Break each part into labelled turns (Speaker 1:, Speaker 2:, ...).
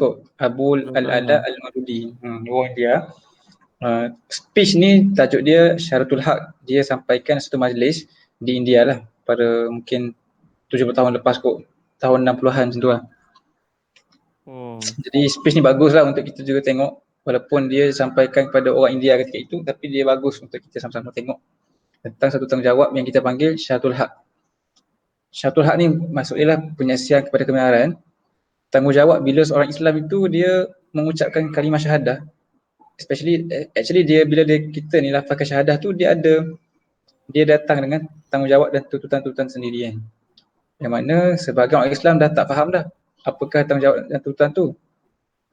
Speaker 1: kot, Abu Al-Ala Al-Maududi, orang India. Speech ni tajuk dia Syaratul Haq. Dia sampaikan satu majlis di India lah pada mungkin 70 tahun lepas kot, tahun 60-an macam tu lah. Jadi speech ni bagus lah untuk kita juga tengok, walaupun dia sampaikan kepada orang India ketika itu, tapi dia bagus untuk kita sama-sama tengok tentang satu tanggungjawab yang kita panggil Syaratul Haq. Syaratul Haq ni maksudnya lah penyaksian kepada kebenaran. Tanggungjawab bila seorang Islam itu dia mengucapkan kalimah syahadah, actually dia bila kita ni lafazkan syahadah tu, dia datang dengan tanggungjawab dan tuntutan-tuntutan sendiri kan. Yang mana sebagai orang Islam dah tak faham dah apakah tanggungjawab dan tuntutan tu.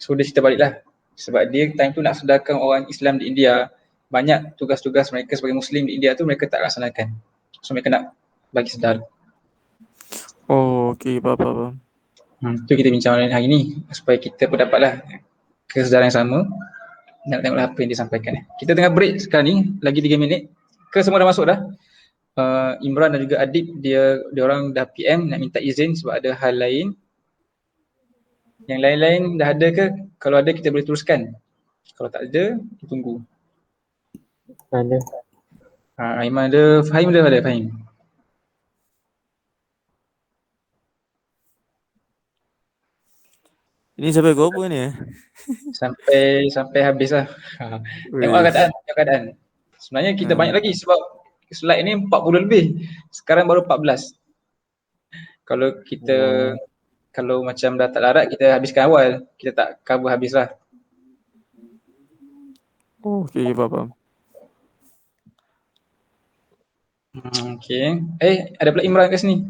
Speaker 1: So dia cerita baliklah, sebab dia time tu nak sedarkan orang Islam di India, banyak tugas-tugas mereka sebagai Muslim di India tu mereka tak laksanakan. So mereka nak bagi sedar.
Speaker 2: Okey, faham.
Speaker 1: Tu kita bincang hari ni supaya kita pun dapatlah kesedaran yang sama. Nak tengoklah apa yang disampaikan. Kita tengah break sekarang ni, lagi 3 minit. Semua dah masuk dah. Imran dan juga Adib, dia orang dah PM nak minta izin sebab ada hal lain. Yang lain-lain dah ada ke? Kalau ada kita boleh teruskan. Kalau tak ada, kita tunggu.
Speaker 3: Ada.
Speaker 1: Aiman ada, Fahim ada, Fahim.
Speaker 2: Ini sampai ke apa ni?
Speaker 1: Sampai habis lah. Tengok keadaan. Sebenarnya kita banyak lagi sebab slide ni 40 lebih. Sekarang baru 14. Kalau kita kalau macam dah tak larat, kita habiskan awal. Kita tak cover habis lah.
Speaker 2: Okey, faham.
Speaker 1: Okey. Ada pula Imran kat sini.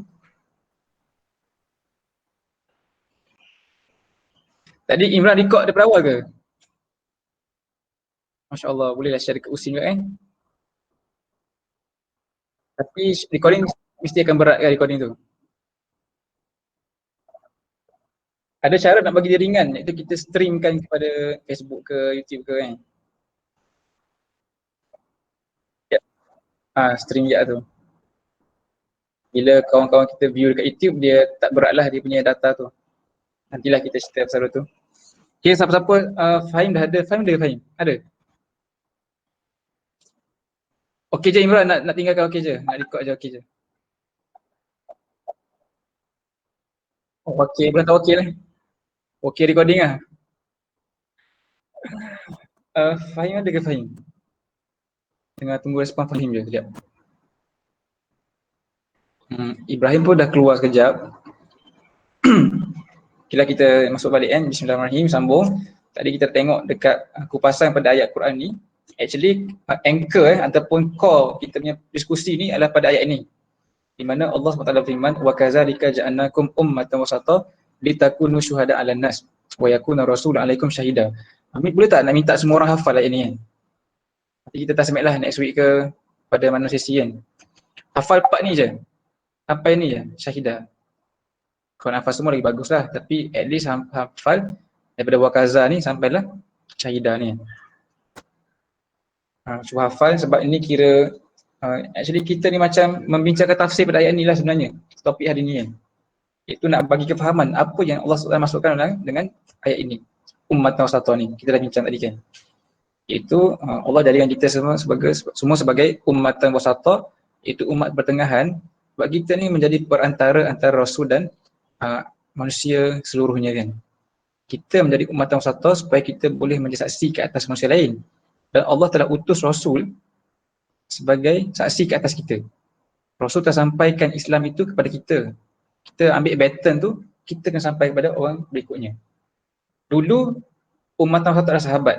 Speaker 1: Tadi Imran record daripada awal ke? Masya Allah, bolehlah share dekat Usin juga kan? Tapi recording mesti akan berat kan recording tu? Ada cara nak bagi dia ringan, iaitu kita streamkan kepada Facebook ke YouTube ke kan? Stream je tu. Bila kawan-kawan kita view dekat YouTube, dia tak beratlah dia punya data tu. Nantilah kita cerita pasal tu. Okay, siapa-siapa Fahim dah ada? Fahim ada ke Fahim? Ada? Okey je Imran, nak tinggalkan okey je? Nak record je okey je? Okey, Imran tak okey lah. Okey recording lah. Fahim ada ke Fahim? Tengah tunggu respon Fahim je sekejap. Ibrahim pun dah keluar sekejap. Kita masuk balik kan. Bismillahirrahmanirrahim, sambung. Tadi kita tengok dekat kupasan pada ayat Quran ni. Actually anchor ataupun core kita punya diskusi ni adalah pada ayat ini. Di mana Allah SWT firman, wa kadzalika ja'alnakum ummatan wasata litakunu syuhada 'alan nas wa yakuna rasulun 'alaikum syahida. Amin, boleh tak nak minta semua orang hafal ayat ni kan? Nanti kita tasmik lah next week ke pada mana sesi kan. Hafal part ni je. Sampai ni je, syahidah. Kalau nak hafal semua lagi bagus lah, tapi at least hafal daripada wakaza ni sampailah syahidah ni. Cuba hafal sebab ini kira actually kita ni macam membincangkan tafsir pada ayat ni lah sebenarnya, topik hari ni kan. Itu nak bagi kefahaman apa yang Allah SWT masukkan dengan ayat ini. Ummatan wasata ni, kita dah bincang tadi kan. Iaitu Allah jadikan kita semua sebagai ummatan wasata, iaitu umat pertengahan. Sebab kita ni menjadi perantara antara Rasul dan manusia seluruhnya kan. Kita menjadi ummatan wasata supaya kita boleh menjadi saksi ke atas manusia lain. Dan Allah telah utus Rasul sebagai saksi ke atas kita. Rasul telah sampaikan Islam itu kepada kita. Kita ambil baton tu, kita kena sampai kepada orang berikutnya. Dulu ummatan wasata adalah sahabat.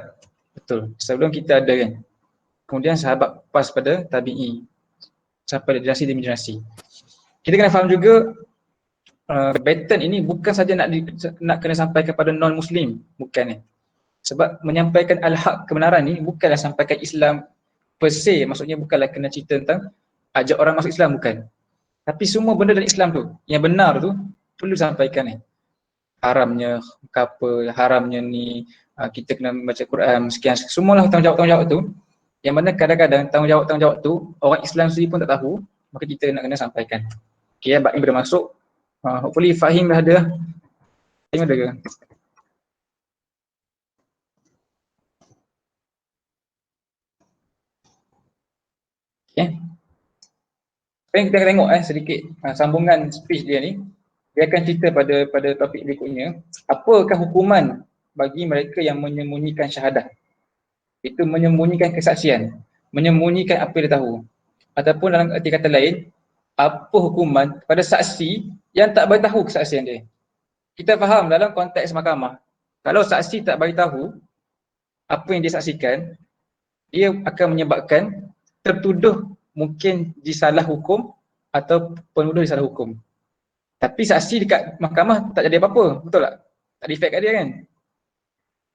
Speaker 1: Betul. Sebelum kita ada kan. Kemudian sahabat pas pada tabi'i. Sampai generasi demi generasi. Kita kena faham juga baton ini bukan saja nak kena sampai kepada non-Muslim. Bukan ni. Sebab menyampaikan al-haq kebenaran ni bukanlah sampaikan Islam per se, maksudnya bukanlah kena cerita tentang ajak orang masuk Islam, bukan. Tapi semua benda dalam Islam tu, yang benar tu perlu disampaikan ni. Haramnya haramnya ni, kita kena baca Quran, sekian, semualah tanggungjawab-tanggungjawab tu. Yang mana kadang-kadang tanggungjawab-tanggungjawab tu orang Islam sendiri pun tak tahu, maka kita nak kena sampaikan. Okay, bab ni bermasuk. Hopefully Fahim dah ada. Fahim ada ke? Kita tengok sedikit sambungan speech dia ni. Dia akan cerita pada topik berikutnya, apakah hukuman bagi mereka yang menyembunyikan syahadah. Itu menyembunyikan kesaksian, menyembunyikan apa yang dia tahu. Ataupun dalam arti kata lain, apa hukuman pada saksi yang tak beritahu kesaksian dia. Kita faham dalam konteks mahkamah, kalau saksi tak beritahu apa yang dia saksikan, dia akan menyebabkan tertuduh mungkin disalah hukum atau penuduh disalah hukum. Tapi saksi dekat mahkamah tak jadi apa-apa, betul tak? Tak ada efek kat dia kan?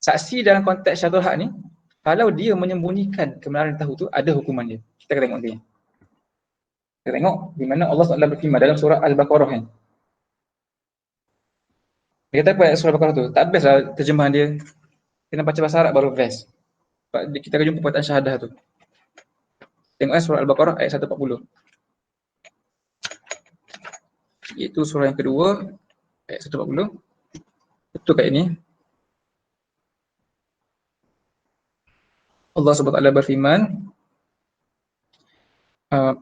Speaker 1: Saksi dalam konteks syahadul haq ni, kalau dia menyembunyikan kebenaran tahu tu, ada hukuman dia. Kita akan tengok dia. Kita tengok di mana Allah SWT berfirman dalam surah Al-Baqarah kan. Dia kata apa ayat surah Al-Baqarah tu? Tak best lah terjemahan dia. Kena baca bahasa Arab baru best. Kita akan jumpa perkataan syahadah tu. Tengok surah Al-Baqarah ayat 140. Iaitu surah yang kedua ayat 140. Betul kat ini. Allah SWT berfirman,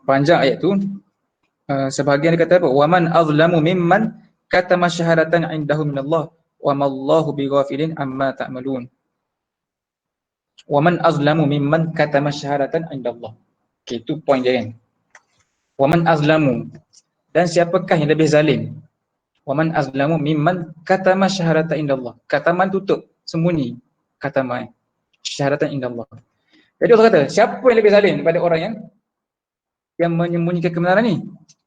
Speaker 1: panjang ayat tu, sebahagian dia kata apa? Waman azlamu mimman katama syahadatan indahu minallah wa mallahu bighafilin amma ta'malun. Waman azlamu mimman katama syahadatan indallah. Okey, itu point dia kan. Waman azlamu, dan siapakah yang lebih zalim? Waman azlamu mimman katama syahadatan indallah. Kataman tutup, sembunyi. Katama syahadatan indallah. Jadi Allah kata, siapa yang lebih zalim daripada orang yang menyembunyikan kebenaran ni?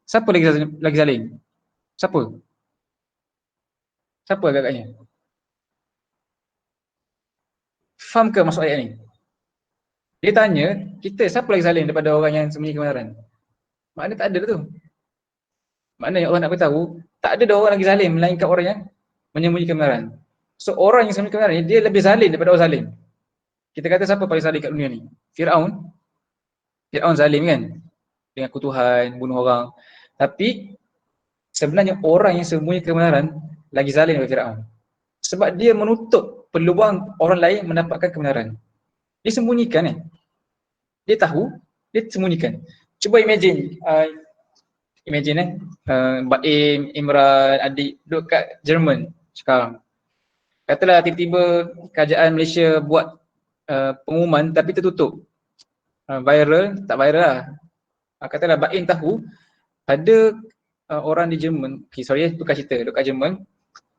Speaker 1: Siapa lagi zalim? Siapa? Siapa agak-agaknya? Faham ke maksud ayat ni? Dia tanya, kita siapa lagi zalim daripada orang yang sembunyi kebenaran? Maknanya tak ada tu. Maknanya Allah nak beritahu, tak ada orang lagi zalim melainkan orang yang menyembunyi kebenaran. So orang yang sembunyi kebenaran ni, dia lebih zalim daripada orang zalim. Kita kata siapa paling zalim kat dunia ni? Fir'aun. Fir'aun zalim kan? Dengan kutuhan, bunuh orang. Tapi sebenarnya orang yang sembunyi kebenaran lagi zalim daripada Fir'aun. Sebab dia menutup peluang orang lain mendapatkan kebenaran. Dia sembunyikan Dia tahu, dia sembunyikan. Cuba imagine, Baim, Imran, adik duduk kat Jerman sekarang. Katalah tiba-tiba kerajaan Malaysia buat pengumuman tapi tertutup. Viral, tak viral lah. Katalah Baim tahu ada orang di Jerman, tukar cerita, duduk kat Jerman,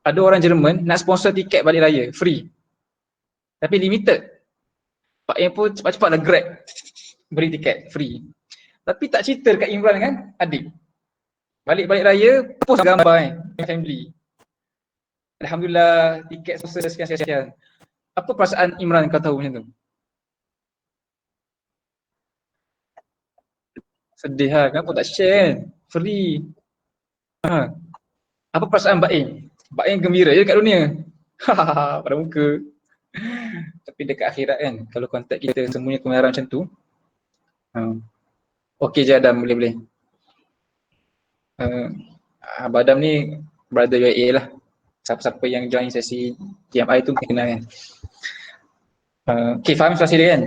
Speaker 1: ada orang Jerman nak sponsor tiket balik raya, free. Tapi limited. Baim pun cepat-cepat lah grab, beli tiket, free. Tapi tak cerita dekat Imran dengan adik. Balik raya, post gambar family. Alhamdulillah, tiket sponsor sekian-sekian. Apa perasaan Imran kau tahu macam tu? Sedih lah, kenapa tak share kan? Free. Apa perasaan Baim? Baim gembira je kat dunia. Hahaha, pada muka. Tapi dekat akhirat kan, kalau konteks kita semuanya kebenaran macam tu, okey je Adam, boleh-boleh. Abang Adam ni brother UAA lah. Siapa-siapa yang join sesi TMI tu kenal kan. Okay, faham situasi dia kan?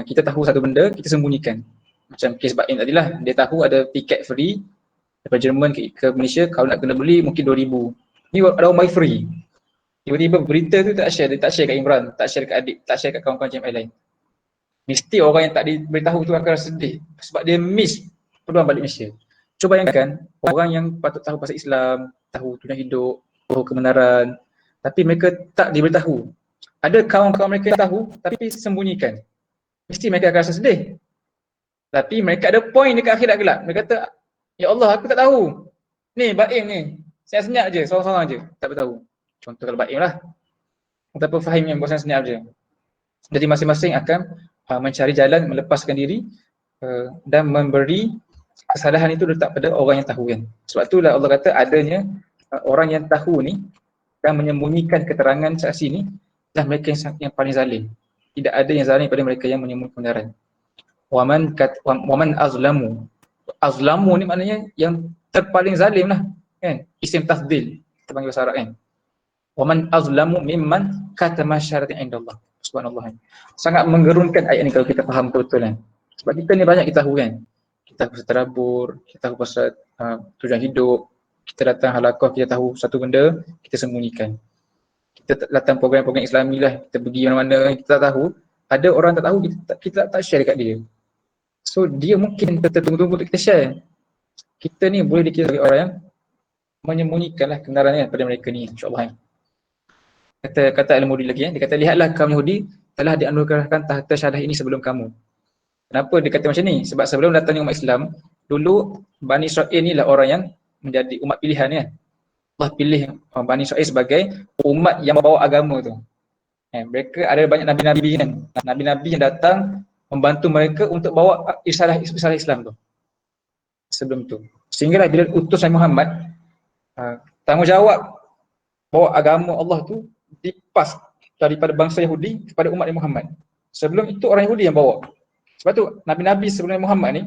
Speaker 1: Kita tahu satu benda, kita sembunyikan. Macam kes Baim tadi lah, dia tahu ada tiket free daripada Jerman ke Malaysia, kalau nak kena beli mungkin 2,000. Ni ada orang buy free. Tiba-tiba berita tu tak share, dia tak share kat Imran, tak share kat adik, tak share kat kawan-kawan JMI lain. Mesti orang yang tak diberitahu tu akan rasa sedih sebab dia miss peluang balik Malaysia. Cuba bayangkan, orang yang patut tahu pasal Islam, tahu tujuan hidup, tahu kebenaran, tapi mereka tak diberitahu. Ada kawan-kawan mereka yang tahu tapi sembunyikan. Mesti mereka akan rasa sedih. Tapi mereka ada point dekat akhirat gelap. Mereka kata, ya Allah, aku tak tahu. Ni Baim ni, senyap-senyap je, seorang-seorang je, tak beritahu. Contoh kalau Baim lah. Ataupun Fahim yang bosan senyap je. Jadi masing-masing akan mencari jalan melepaskan diri dan memberi kesalahan itu letak pada orang yang tahu kan. Sebab itulah Allah kata adanya orang yang tahu ni dan menyembunyikan keterangan saksi ni adalah mereka yang paling zalim. Tidak ada yang zalim pada mereka yang menyembunyikan kebenaran. Waman azlamu. Azlamu ni maknanya yang terpaling zalim lah kan. Isim tafdil kita panggil bahasa Arab kan. Waman azlamu mimman katama syahadatan indallah. Subhanallah. Sangat menggerunkan ayat ni kalau kita faham betul-betul kan. Sebab kita ni banyak kita tahu kan. kita tahu pasal terabur, kita tahu pasal tujuan hidup, kita datang halaqah, kita tahu satu benda, kita sembunyikan. Kita datang program-program Islami lah, kita pergi mana-mana, kita tak tahu, ada orang tak tahu, kita tak share dekat dia. So dia mungkin tertunggu-tunggu untuk kita share. Kita ni boleh dikira sebagai orang yang menyembunyikanlah kebenarannya pada mereka ni, insyaAllah. Kata Al-Mudi lagi, dia kata, lihatlah kaum Yahudi telah dianugerahkan tahta syahadah ini sebelum kamu. Kenapa dia kata macam ni? Sebab sebelum datangnya umat Islam, dulu Bani Israel ni lah orang yang menjadi umat pilihan ya. Allah pilih Bani Israel sebagai umat yang membawa agama tu. Mereka ada banyak nabi-nabi kan. Nabi-nabi yang datang membantu mereka untuk bawa risalah Islam tu. Sebelum tu. Sehinggalah bila utus Nabi Muhammad, tanggungjawab bawa agama Allah tu dipas daripada bangsa Yahudi kepada umat Nabi Muhammad. Sebelum itu orang Yahudi yang bawa. Sebab tu Nabi-Nabi sebelum Nabi Muhammad ni,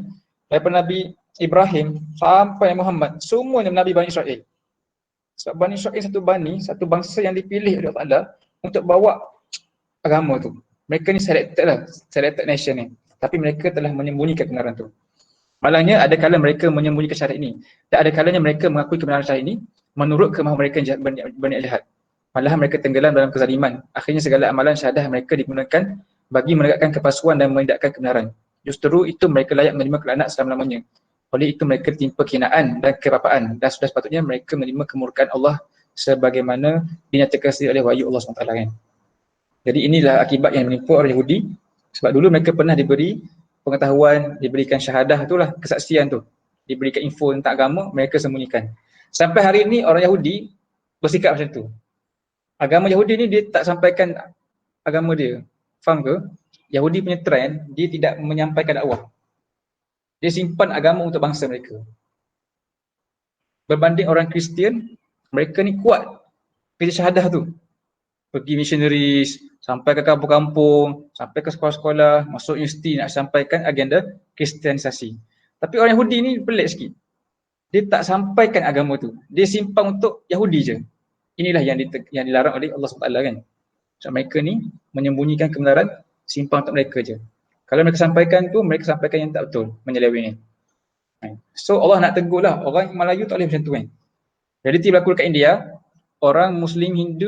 Speaker 1: daripada Nabi Ibrahim sampai Muhammad, semuanya Nabi Bani Israel. Sebab Bani Israel satu bangsa yang dipilih oleh Allah Ta'ala untuk bawa agama tu. Mereka ni selected nation ni. Tapi mereka telah menyembunyikan kebenaran tu. Malangnya ada kala mereka menyembunyikan syahadat ini. Dan ada kalanya mereka mengakui kebenaran syahadat ini menurut kemahuan mereka yang berniat jahat. Malahan mereka tenggelam dalam kezaliman. Akhirnya segala amalan syahadah mereka digunakan bagi menegakkan kepalsuan dan menindakkan kebenaran. Justru itu mereka layak menerima kelaknat selama-lamanya. Oleh itu mereka ditimpa kehinaan dan kebapaan, dan sudah sepatutnya mereka menerima kemurkaan Allah sebagaimana dinyatakan sendiri oleh wahyu Allah SWT kan. Jadi inilah akibat yang menimpa orang Yahudi, sebab dulu mereka pernah diberi pengetahuan, diberikan syahadah itulah, kesaksian tu, diberikan info tentang agama, mereka sembunyikan. Sampai hari ini orang Yahudi bersikap macam tu. Agama Yahudi ni dia tak sampaikan agama dia. Faham ke? Yahudi punya trend, dia tidak menyampaikan dakwah. Dia simpan agama untuk bangsa mereka. Berbanding orang Kristian, mereka ni kuat kerja syahadah tu. Pergi missionaries, sampai ke kampung-kampung, sampai ke sekolah-sekolah, masuk universiti nak sampaikan agenda kristianisasi. Tapi orang Yahudi ni pelik sikit. Dia tak sampaikan agama tu. Dia simpan untuk Yahudi je. Inilah yang dilarang oleh Allah SWT kan. So, mereka ni menyembunyikan kebenaran, simpan untuk mereka je. Kalau mereka sampaikan tu, mereka sampaikan yang tak betul, menyeleweng. So Allah nak tegur lah, orang Melayu tak boleh macam tu kan. Realiti berlaku dekat India, orang Muslim di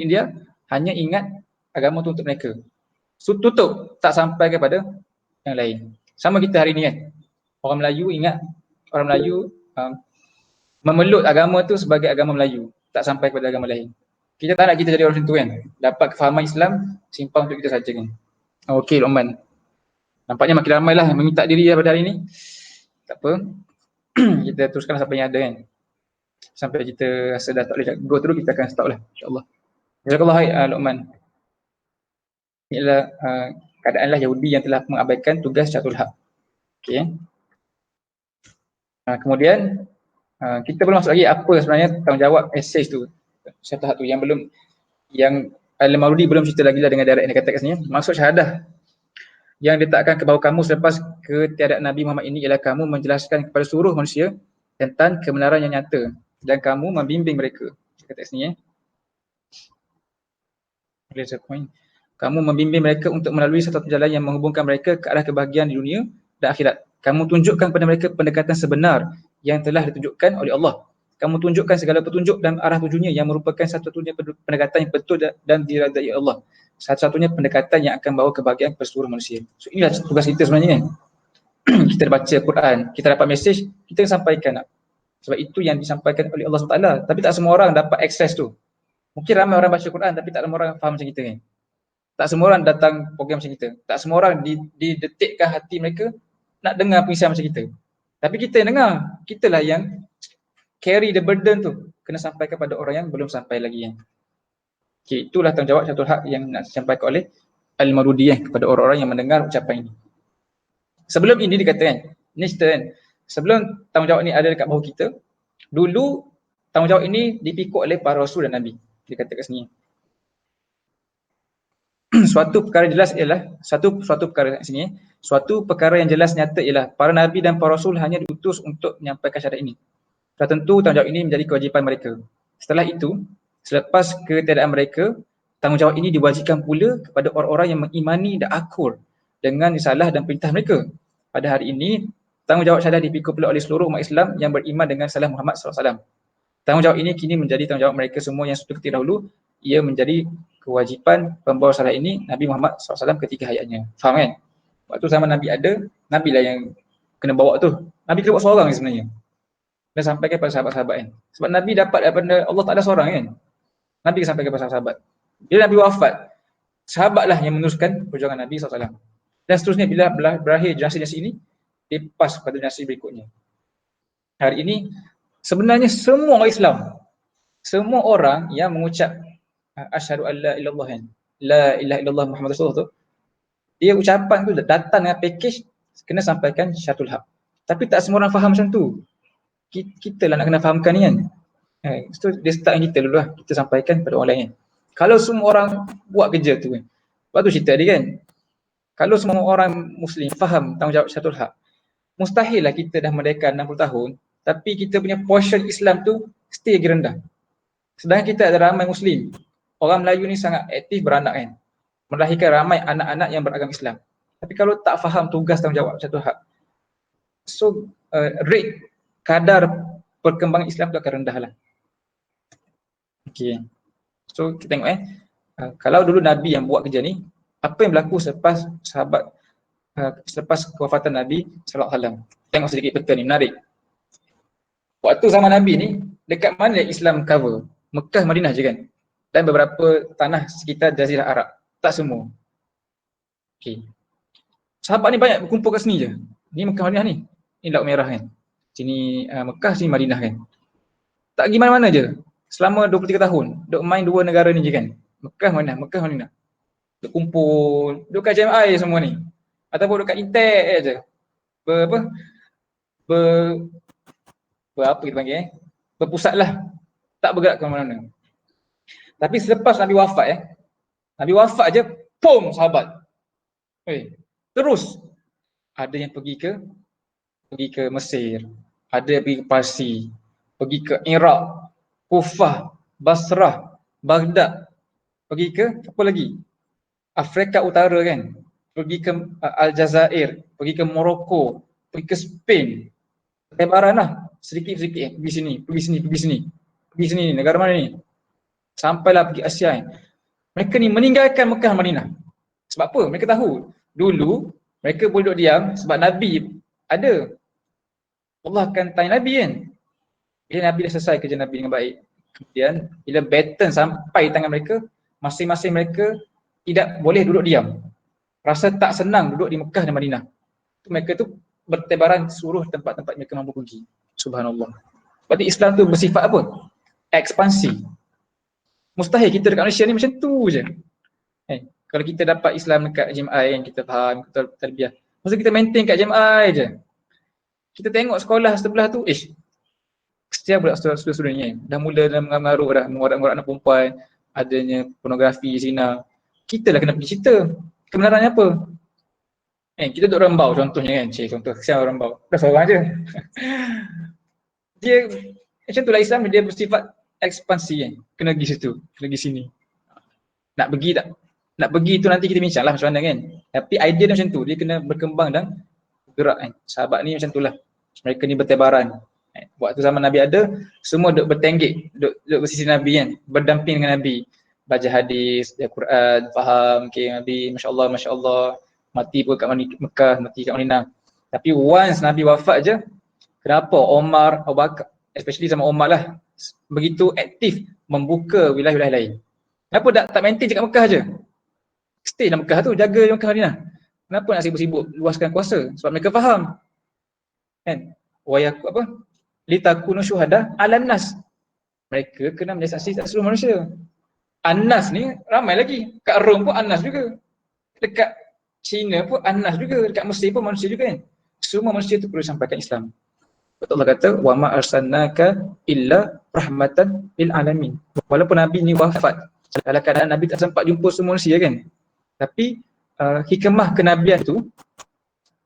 Speaker 1: India hanya ingat agama tu untuk mereka. So tutup, tak sampai kepada yang lain. Sama kita hari ni kan, orang Melayu ingat, orang Melayu memeluk agama tu sebagai agama Melayu, tak sampai kepada agama lain. Kita tak nak kita jadi orang macam tu kan. Dapat kefahaman Islam, simpan untuk kita saja kan. Okey Luqman. Nampaknya makin ramai lah yang meminta diri pada hari ni. Tak apa. Kita teruskan sampai yang ada kan. Sampai kita rasa dah tak boleh go through, kita akan stop lah insyaAllah. Jazakallah khair Luqman. Inilah keadaanlah Yahudi yang telah mengabaikan tugas Syatul Haq. Okey. Kemudian kita belum masuk lagi apa sebenarnya tanggungjawab message tu. Syahadah tu yang Al-Mawardi belum cerita lagi lah dengan direct yang dia kata kat sini. Maksud syahadah yang diletakkan ke bawah kamu selepas ketiadaan Nabi Muhammad ini ialah kamu menjelaskan kepada seluruh manusia tentang kebenaran yang nyata dan kamu membimbing mereka. Dia kata kat sini kamu membimbing mereka untuk melalui satu jalan yang menghubungkan mereka ke arah kebahagiaan di dunia dan akhirat. Kamu tunjukkan kepada mereka pendekatan sebenar yang telah ditunjukkan oleh Allah. Kamu tunjukkan segala petunjuk dan arah tujuannya yang merupakan satu-satunya pendekatan yang betul dan diridai Allah. Satu-satunya pendekatan yang akan bawa kebahagiaan kepada seluruh manusia. So inilah tugas kita sebenarnya kan. Kita baca Quran, kita dapat mesej, kita sampaikan. Sebab itu yang disampaikan oleh Allah SWT. Tapi tak semua orang dapat akses tu. Mungkin ramai orang baca Quran tapi tak semua orang faham macam kita kan. Tak semua orang datang program macam kita. Tak semua orang didetikkan hati mereka nak dengar pengisahan macam kita. Tapi kita yang dengar, kitalah yang carry the burden tu, kena sampai kepada orang yang belum sampai lagi kan. Okay, itulah tanggungjawab Syatul Haq yang nak disampaikan oleh Al-Mawardi kepada orang-orang yang mendengar ucapan ini. Sebelum ini dikatakan, ni cerita kan, sebelum tanggungjawab ini ada dekat bahu kita, dulu tanggungjawab ini dipikul oleh para rasul dan nabi. Dia kata kat sini. Suatu perkara yang jelas nyata ialah para nabi dan para rasul hanya diutus untuk menyampaikan syahadat ini. Sudah tentu tanggungjawab ini menjadi kewajipan mereka. Setelah itu, selepas ketiadaan mereka, tanggungjawab ini diwajibkan pula kepada orang-orang yang mengimani dan akur dengan risalah dan perintah mereka. Pada hari ini, tanggungjawab syahadah dipikul pula oleh seluruh umat Islam yang beriman dengan salam Muhammad SAW. Tanggungjawab ini kini menjadi tanggungjawab mereka semua yang sudah ketika dahulu. Ia menjadi kewajipan pembawa salah ini Nabi Muhammad SAW ketika hayatnya. Faham kan? Waktu zaman Nabi ada, Nabi lah yang kena bawa tu. Nabi kena buat seorang sebenarnya. Dan sampaikan kepada sahabat-sahabat kan. Sebab Nabi dapat daripada Allah Ta'ala seorang kan. Nabi kena sampaikan kepada sahabat. Bila Nabi wafat, sahabatlah yang meneruskan perjuangan Nabi SAW. Dan seterusnya bila berakhir generasi ini, dipas pada generasi berikutnya. Hari ini, sebenarnya semua orang Islam, semua orang yang mengucap asyhadu an la ilallah kan, la ilaha illallah Muhammad Rasulullah tu, dia ucapan tu datang dengan package kena sampaikan syahatul haq. Tapi tak semua orang faham macam tu. Kita lah nak kena fahamkan ni kan. So dia start dengan kita dulu lah, kita sampaikan pada orang lain kan. Kalau semua orang buat kerja tu kan, sebab tu cerita dia kan, kalau semua orang Muslim faham tanggungjawab syahatul haq, mustahil lah kita dah merdeka 60 tahun tapi kita punya portion Islam tu still lagi rendah. Sedangkan kita ada ramai Muslim. Orang Melayu ni sangat aktif beranak kan, melahirkan ramai anak-anak yang beragama Islam. Tapi kalau tak faham tugas tanggungjawab syahatul haq, so rate kadar perkembangan Islam tu akan rendah lah. Okay. So kita tengok kalau dulu Nabi yang buat kerja ni, apa yang berlaku selepas sahabat selepas kewafatan Nabi sallallahu alaihi wasallam. Tengok sedikit peta ni menarik. Waktu zaman Nabi ni dekat mana Islam cover? Mekah, Madinah je kan? Dan beberapa tanah sekitar Jazirah Arab. Tak semua. Okey. Sahabat ni banyak berkumpul kat sini je. Ni Mekah, Madinah ni. Ni Laut Merah kan. Sini Mekah, sini Madinah kan. Tak pergi mana-mana je. Selama 23 tahun duk main dua negara ni je kan. Mekah, Madinah, Mekah, Madinah. Duk kumpul, duk kat JMI semua ni. Ataupun duk kat Intek je. Apa kita panggil berpusat lah. Tak bergerak ke mana-mana. Tapi selepas Nabi wafat Nabi wafat je, pom sahabat. Terus ada yang pergi ke Mesir, ada yang pergi ke Parsi, pergi ke Iraq, Kufah, Basrah, Baghdad, pergi ke apa lagi? Afrika Utara kan, pergi ke Aljazair, pergi ke Morocco, pergi ke Spain. Lebaran lah, sedikit-sedikit pergi sini, negara mana ni? Sampailah pergi Asia kan. Mereka ni meninggalkan Mekah, Madinah. Sebab apa? Mereka tahu dulu mereka boleh duduk diam sebab Nabi ada. Allah akan tanya Nabi kan. Bila Nabi dah selesai kerja Nabi dengan baik, kemudian bila baton sampai tangan mereka, masing-masing mereka tidak boleh duduk diam. Rasa tak senang duduk di Mekah dan Madinah. Mereka tu bertebaran seluruh tempat-tempat mereka mampu pergi. Subhanallah. Sebab Islam tu bersifat apa? Ekspansi. Mustahil kita dekat Malaysia ni macam tu je. Kalau kita dapat Islam dekat JMI yang kita faham, kita tarbiyah. Masa kita maintain kat JMI je. Kita tengok sekolah sebelah tu, kesian pula student-student ni dah mula mengaruh dah, mengorak-ngorak anak perempuan, adanya pornografi, zina. Kita lah kena pergi cerita. Kebenarannya apa? Kita duduk Rembau contohnya kan, contoh kesian orang Rembau. Dah seorang je. Dia macam itulah Islam, dia bersifat ekspansi kan. Kena pergi situ, kena pergi sini. Nak pergi tak? Nak pergi tu nanti kita bincang lah macam mana kan. Tapi idea dia macam tu, dia kena berkembang dan bergerak kan. Sahabat ni macam tu lah. Mereka ni bertebaran. Waktu zaman Nabi ada, semua duduk bertenggek, duduk bersisi Nabi kan. Berdamping dengan Nabi. Baca hadis, baca Quran, faham, Nabi, Masya Allah. Mati pun kat Mekah, mati kat Madinah. Tapi once Nabi wafat je, kenapa Omar, Abu Bakar, especially sama Omar lah, begitu aktif membuka wilayah-wilayah lain. Kenapa tak maintain je kat Mekah je? Stay dalam Mekah tu, jaga Mekah Madinah. Kenapa nak sibuk-sibuk luaskan kuasa? Sebab mereka faham. Kan? Litakunu syuhada alam nas. Mereka kena menjadi saksi atas seluruh manusia. An-nas ni ramai lagi. Kat Rom pun An-nas juga. Dekat China pun An-nas juga. Dekat Mesir pun manusia juga kan. Semua manusia tu perlu sampaikan Islam. Allah kata, wa ma arsalnaka illa rahmatan lil alamin. Walaupun Nabi ni wafat, dalam keadaan Nabi tak sempat jumpa semua manusia kan. Tapi hikmah kenabian tu,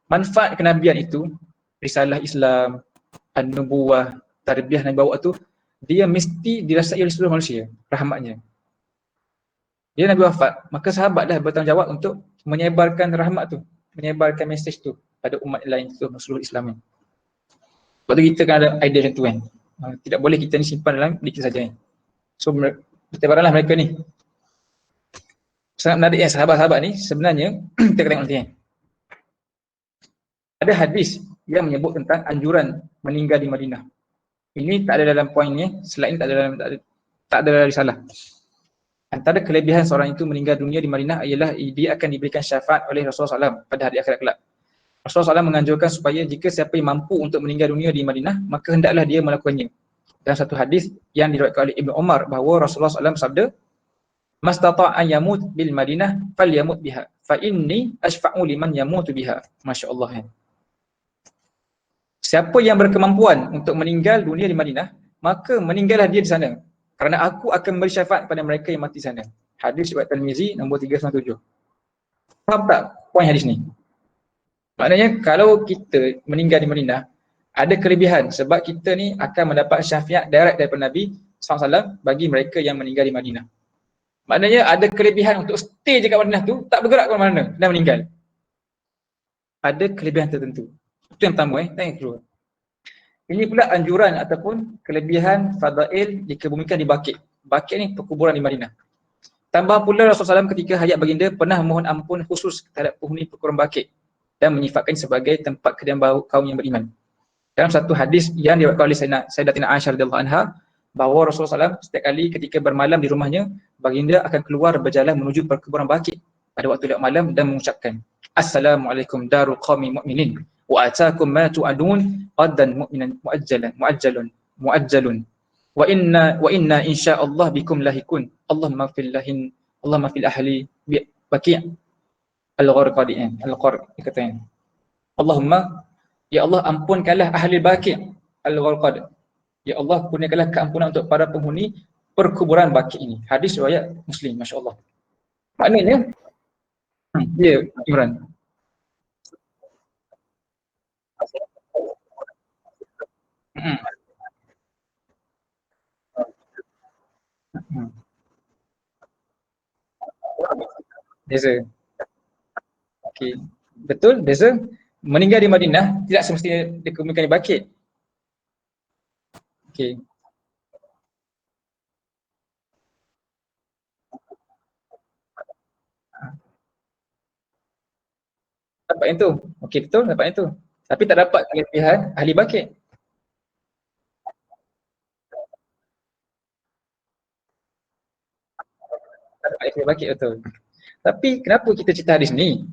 Speaker 1: manfaat kenabian itu, risalah Islam, an-nubuwah, tarbiyah Nabi bawa tu, dia mesti dirasai oleh seluruh manusia, rahmatnya. Dia Nabi wafat, maka sahabat dah bertanggungjawab untuk menyebarkan rahmat tu. menyebarkan mesej tu pada umat lain tu, seluruh Islam ni. Sebab tu kita kan ada idea macam tu kan. Tidak boleh kita ni simpan dalam diri kita saja kan. So bertebaranlah mereka ni. Sangat menarik kan sahabat-sahabat ni sebenarnya kita tengok nanti kan. Ada hadis yang menyebut tentang anjuran meninggal di Madinah. Ini tak ada dalam poin ni, selain tak ada dalam risalah. Antara kelebihan seorang itu meninggal dunia di Madinah ialah dia akan diberikan syafaat oleh Rasulullah SAW pada hari akhirat kelak. Rasulullah SAW menganjurkan supaya jika siapa yang mampu untuk meninggal dunia di Madinah, maka hendaklah dia melakukannya. Dalam satu hadis yang diriwayatkan oleh Ibnu Umar bahawa Rasulullah SAW bersabda, "Mastata'a yamut bil Madinah falyamut biha, fa inni ashfa'u liman yamutu biha." Masya-Allah. Siapa yang berkemampuan untuk meninggal dunia di Madinah, maka meninggallah dia di sana. Kerana aku akan memberi syafaat pada mereka yang mati sana. Hadis riwayat Tirmizi nombor 397. Faham tak poin hadis ni? Maknanya kalau kita meninggal di Madinah, ada kelebihan sebab kita ni akan mendapat syafaat direct daripada Nabi SAW bagi mereka yang meninggal di Madinah. Maknanya ada kelebihan untuk stay je kat Madinah tu, tak bergerak ke mana-mana dan meninggal. Ada kelebihan tertentu. Itu yang pertama tanya keluar. Ini pula anjuran ataupun kelebihan fadail dikebumikan di Baqi'. Baqi' ni perkuburan di Madinah. Tambah pula Rasulullah SAW ketika hayat baginda pernah memohon ampun khusus terhadap penghuni perkuburan Baqi' dan menyifatkan sebagai tempat kediaman baru kaum yang beriman. Dalam satu hadis yang diriwayatkan oleh Sayyidatina Aisyah radhiyallahu anha bahawa Rasulullah SAW setiap kali ketika bermalam di rumahnya, baginda akan keluar berjalan menuju perkuburan Baqi' pada waktu lewat malam dan mengucapkan, "Assalamualaikum darul qaumi mu'minin wa ataakum ma tu'adun qaddan mu'minan mu'ajjalun wa inna insyaallah bikum lahikun Allahumma fil ahli Baqi' al-gharqadiin katanya. Allahumma, ya Allah ampunkanlah ahli Baqi' al-gharqad. Ya Allah kurniakanlah keampunan untuk para penghuni perkuburan Baqi' ini. Hadis riwayat Muslim, masya-Allah. Maknanya dia Imran. Beza. Okey. Betul, beza. Meninggal di Madinah tidak semestinya dikemukakan di Baqi'. Okey. Dapat yang tu. Okey, betul, dapat yang tu. Tapi tak dapat kelebihan ahli Baqi'. Tak dapat ahli Baqi', betul. Tapi kenapa kita cerita hadis ni?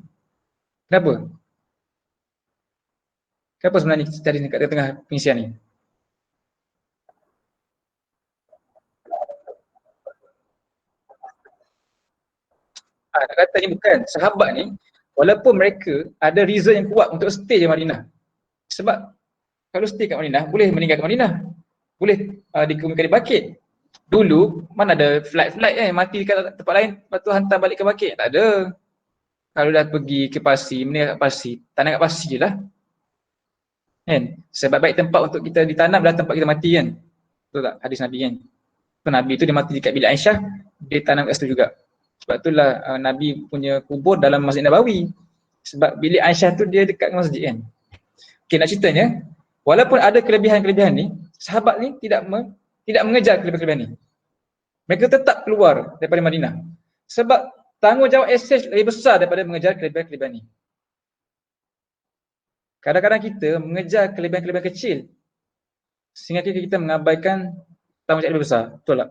Speaker 1: Kenapa? Kenapa sebenarnya kita cerita hadis ni kat tengah pengisian ni? Nak kata ni bukan. Sahabat ni, walaupun mereka ada reason yang kuat untuk stay di Madinah. Sebab kalau stay kat Madinah, boleh meninggal kat Madinah. Boleh dikemukakan di Baqi'. Dulu, mana ada flight mati kat tempat lain, lepas tu hantar balik ke Baqi'. Tak ada. Kalau dah pergi ke Parsi, meninggal kat Parsi, tanam kat Parsi je lah. Kan? Sebab baik tempat untuk kita ditanam adalah tempat kita mati kan. Betul tak? Hadis Nabi kan. So, Nabi tu dia mati dekat bilik Aisyah, dia tanam kat situ juga. Sebab itulah Nabi punya kubur dalam Masjid Nabawi. Sebab bilik Aisyah tu dia dekat dengan masjid kan. Okay, nak ceritanya, walaupun ada kelebihan-kelebihan ni, sahabat ni tidak mengejar kelebihan-kelebihan ni. Mereka tetap keluar daripada Madinah. Sebab tanggungjawab akses lebih besar daripada mengejar kelebihan-kelebihan ni. Kadang-kadang kita mengejar kelebihan-kelebihan kecil sehingga kita mengabaikan tanggungjawab lebih besar. Betul tak?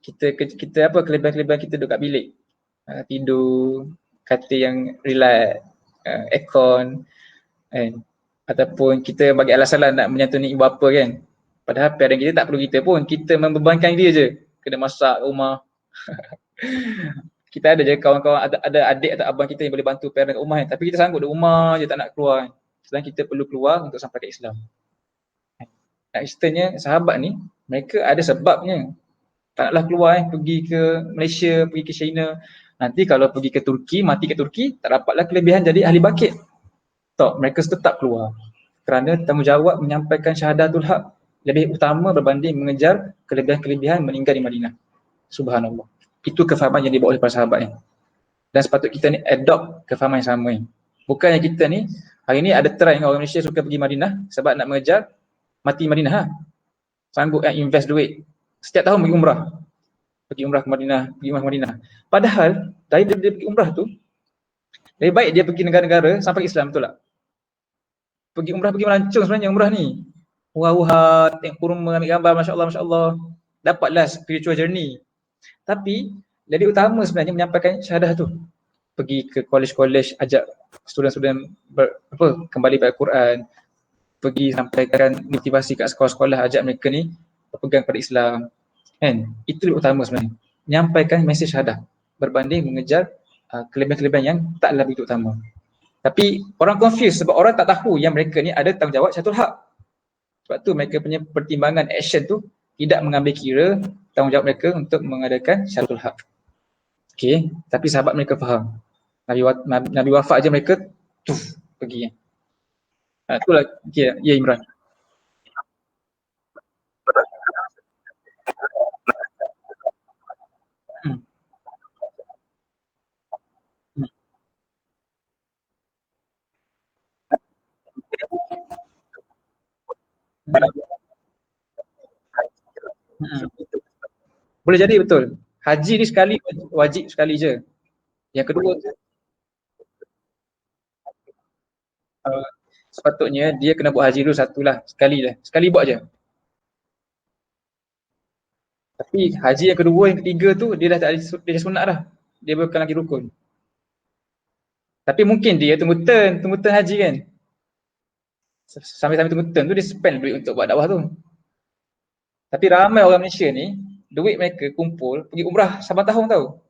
Speaker 1: Kita apa kelebihan-kelebihan kita duduk kat bilik. Tidur, katil yang relax, aircon, ataupun kita bagi alasan lah nak menyantuni ibu bapa kan. Padahal parent kita tak perlu kita pun, kita membebankan dia je. Kena masak rumah. Kita ada je kawan-kawan, ada adik atau abang kita yang boleh bantu parent kat rumah kan. Tapi kita sanggup duduk rumah je tak nak keluar kan. Sedangkan kita perlu keluar untuk sampai ke Islam. Nak ceritanya sahabat ni, mereka ada sebabnya. Tak naklah keluar pergi ke Malaysia, pergi ke China. Nanti kalau pergi ke Turki, mati ke Turki, tak dapatlah kelebihan jadi ahli Baqi'. Tak, mereka tetap keluar. Kerana tanggungjawab menyampaikan syahadatul haq lebih utama berbanding mengejar kelebihan-kelebihan meninggal di Madinah. Subhanallah. Itu kefahaman yang dibawa oleh para sahabat ni. Dan sepatutnya kita ni adopt kefahaman yang sama ni. Bukannya kita ni, hari ni ada trend orang Malaysia suka pergi Madinah sebab nak mengejar mati Madinah ha. Sanggup invest duit. Setiap tahun pergi umrah. Pergi umrah ke Madinah, pergi umrah ke Madinah. Padahal, dari dia pergi umrah tu, lebih baik dia pergi negara-negara sampai Islam, betul tak? Pergi umrah, pergi melancong sebenarnya umrah ni. Wah, tengok kurma, ambil gambar, Masya Allah, Masya Allah. Dapatlah spiritual journey. Tapi, jadi utama sebenarnya menyampaikan syahadah tu. Pergi ke college-college, ajak student-student kembali baca Quran. Pergi sampaikan motivasi kat sekolah-sekolah, ajak mereka ni berpegang pada Islam. Kan? Itu yang utama sebenarnya. Menyampaikan mesej syahadah berbanding mengejar kelebihan-kelebihan yang taklah begitu utama. Tapi orang confused sebab orang tak tahu yang mereka ni ada tanggungjawab syahadatul haq. Sebab tu mereka punya pertimbangan action tu tidak mengambil kira tanggungjawab mereka untuk mengadakan syahadatul haq. Okey, tapi sahabat mereka faham. Nabi wafat aja mereka pergi. Itulah okay, ya Imran. Boleh jadi betul. Haji ni sekali wajib sekali je. Yang kedua sepatutnya dia kena buat haji dulu satulah, sekali lah. Sekali buat je. Tapi haji yang kedua, yang ketiga tu dia dah sunat dah. Dia bukan lagi rukun. Tapi mungkin dia tunggu turn haji kan. Sambil-sambil tunggu turn tu dia spend duit untuk buat dakwah tu. Tapi ramai orang Malaysia ni, duit mereka kumpul pergi umrah saban tahun tau.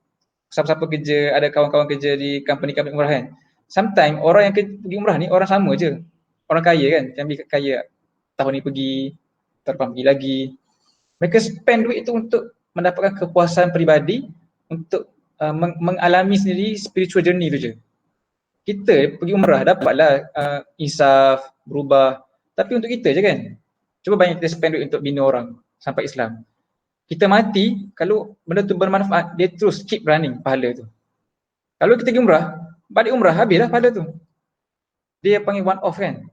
Speaker 1: Siapa-siapa kerja, ada kawan-kawan kerja di company-company umrah kan. Sometimes orang yang pergi umrah ni orang sama je. Orang kaya kan, family kaya. Tahun ni pergi, tahun pergi lagi. Mereka spend duit tu untuk mendapatkan kepuasan peribadi, untuk mengalami sendiri spiritual journey tu je. Kita pergi umrah dapatlah insaf, berubah. Tapi untuk kita je kan. Cuba bayangkan kita spend duit untuk bina orang sampai Islam. Kita mati, kalau benda tu bermanfaat, dia terus keep running pahala tu. Kalau kita pergi umrah, balik umrah habislah pahala tu. Dia panggil one off kan.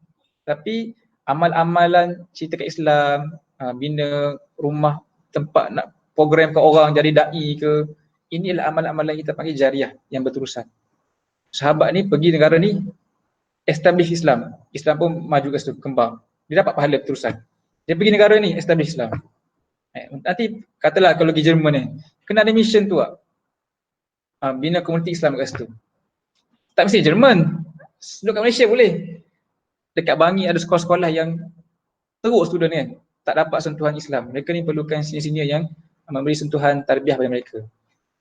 Speaker 1: Tapi amal-amalan cerita ke Islam, bina rumah, tempat nak program ke orang jadi da'i ke, inilah amal-amalan kita panggil jariah yang berterusan. Sahabat ni pergi negara ni establish Islam. Islam pun maju ke situ, kembang. Dia dapat pahala berterusan. Dia pergi negara ni establish Islam. Nanti katalah kalau pergi Jerman ni, kena ada mission tu lah. Bina komuniti Islam kat situ. Tak mesti Jerman. Duduk kat Malaysia boleh. Dekat Bangi ada sekolah-sekolah yang teruk student kan. Tak dapat sentuhan Islam. Mereka ni perlukan senior-senior yang memberi sentuhan tarbiyah pada mereka.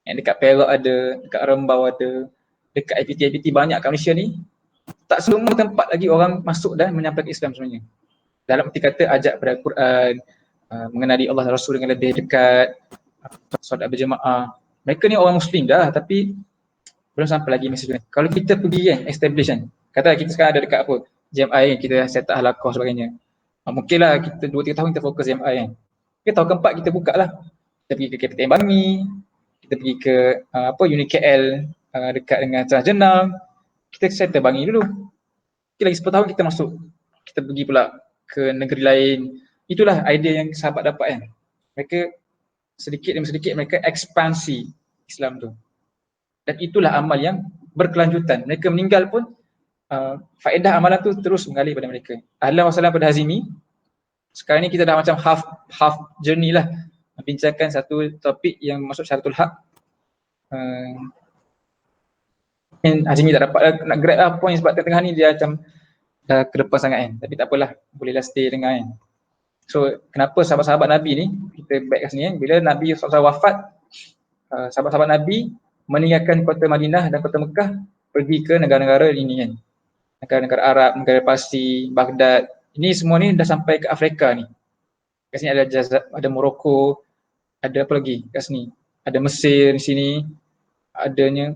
Speaker 1: Yang dekat Perak ada, dekat Rembau ada, dekat IPT banyak kat Malaysia ni. Tak semua tempat lagi orang masuk dan menyampaikan Islam sebenarnya. Dalam arti kata ajak pada Quran, mengenali Allah dan Rasul dengan lebih dekat, solat berjemaah. Mereka ni orang Muslim dah tapi belum sampai lagi mesej ni. Kalau kita pergi kan, establish kan. Kata kita sekarang ada dekat apa? JMI kan, kita set up halaqah sebagainya. Mungkinlah kita 2-3 tahun kita fokus JMI kan. Tapi tahun keempat kita buka lah. Kita pergi ke KPTN Bangi, kita pergi ke Unit KL dekat dengan Transjenal. Kita settle Bangi dulu. Okay, lagi 10 tahun kita masuk. Kita pergi pula ke negeri lain. Itulah idea yang sahabat dapat kan. Mereka sedikit demi sedikit mereka ekspansi Islam tu. Dan itulah amal yang berkelanjutan. Mereka meninggal pun faedah amalan tu terus mengalir pada mereka. Ahlan wa salam pada Hazimi. Sekarang ni kita dah macam half journey lah. Membincangkan satu topik yang masuk syaratul haq. Hazimi tak dapat nak grab lah point sebab tengah-tengah ni dia macam dah ke depan sangat kan. Tapi tak apalah, bolehlah stay dengar kan. So kenapa sahabat-sahabat Nabi ni, kita back kat sini kan, bila Nabi SAW wafat, sahabat-sahabat Nabi meninggalkan kota Madinah dan kota Mekah pergi ke negara-negara ini kan. Negara-negara Arab, negara Parsi, Baghdad. Ini semua ni dah sampai ke Afrika ni. Kat sini ada Morocco, ada apa lagi kat sini? Ada Mesir di sini. Adanya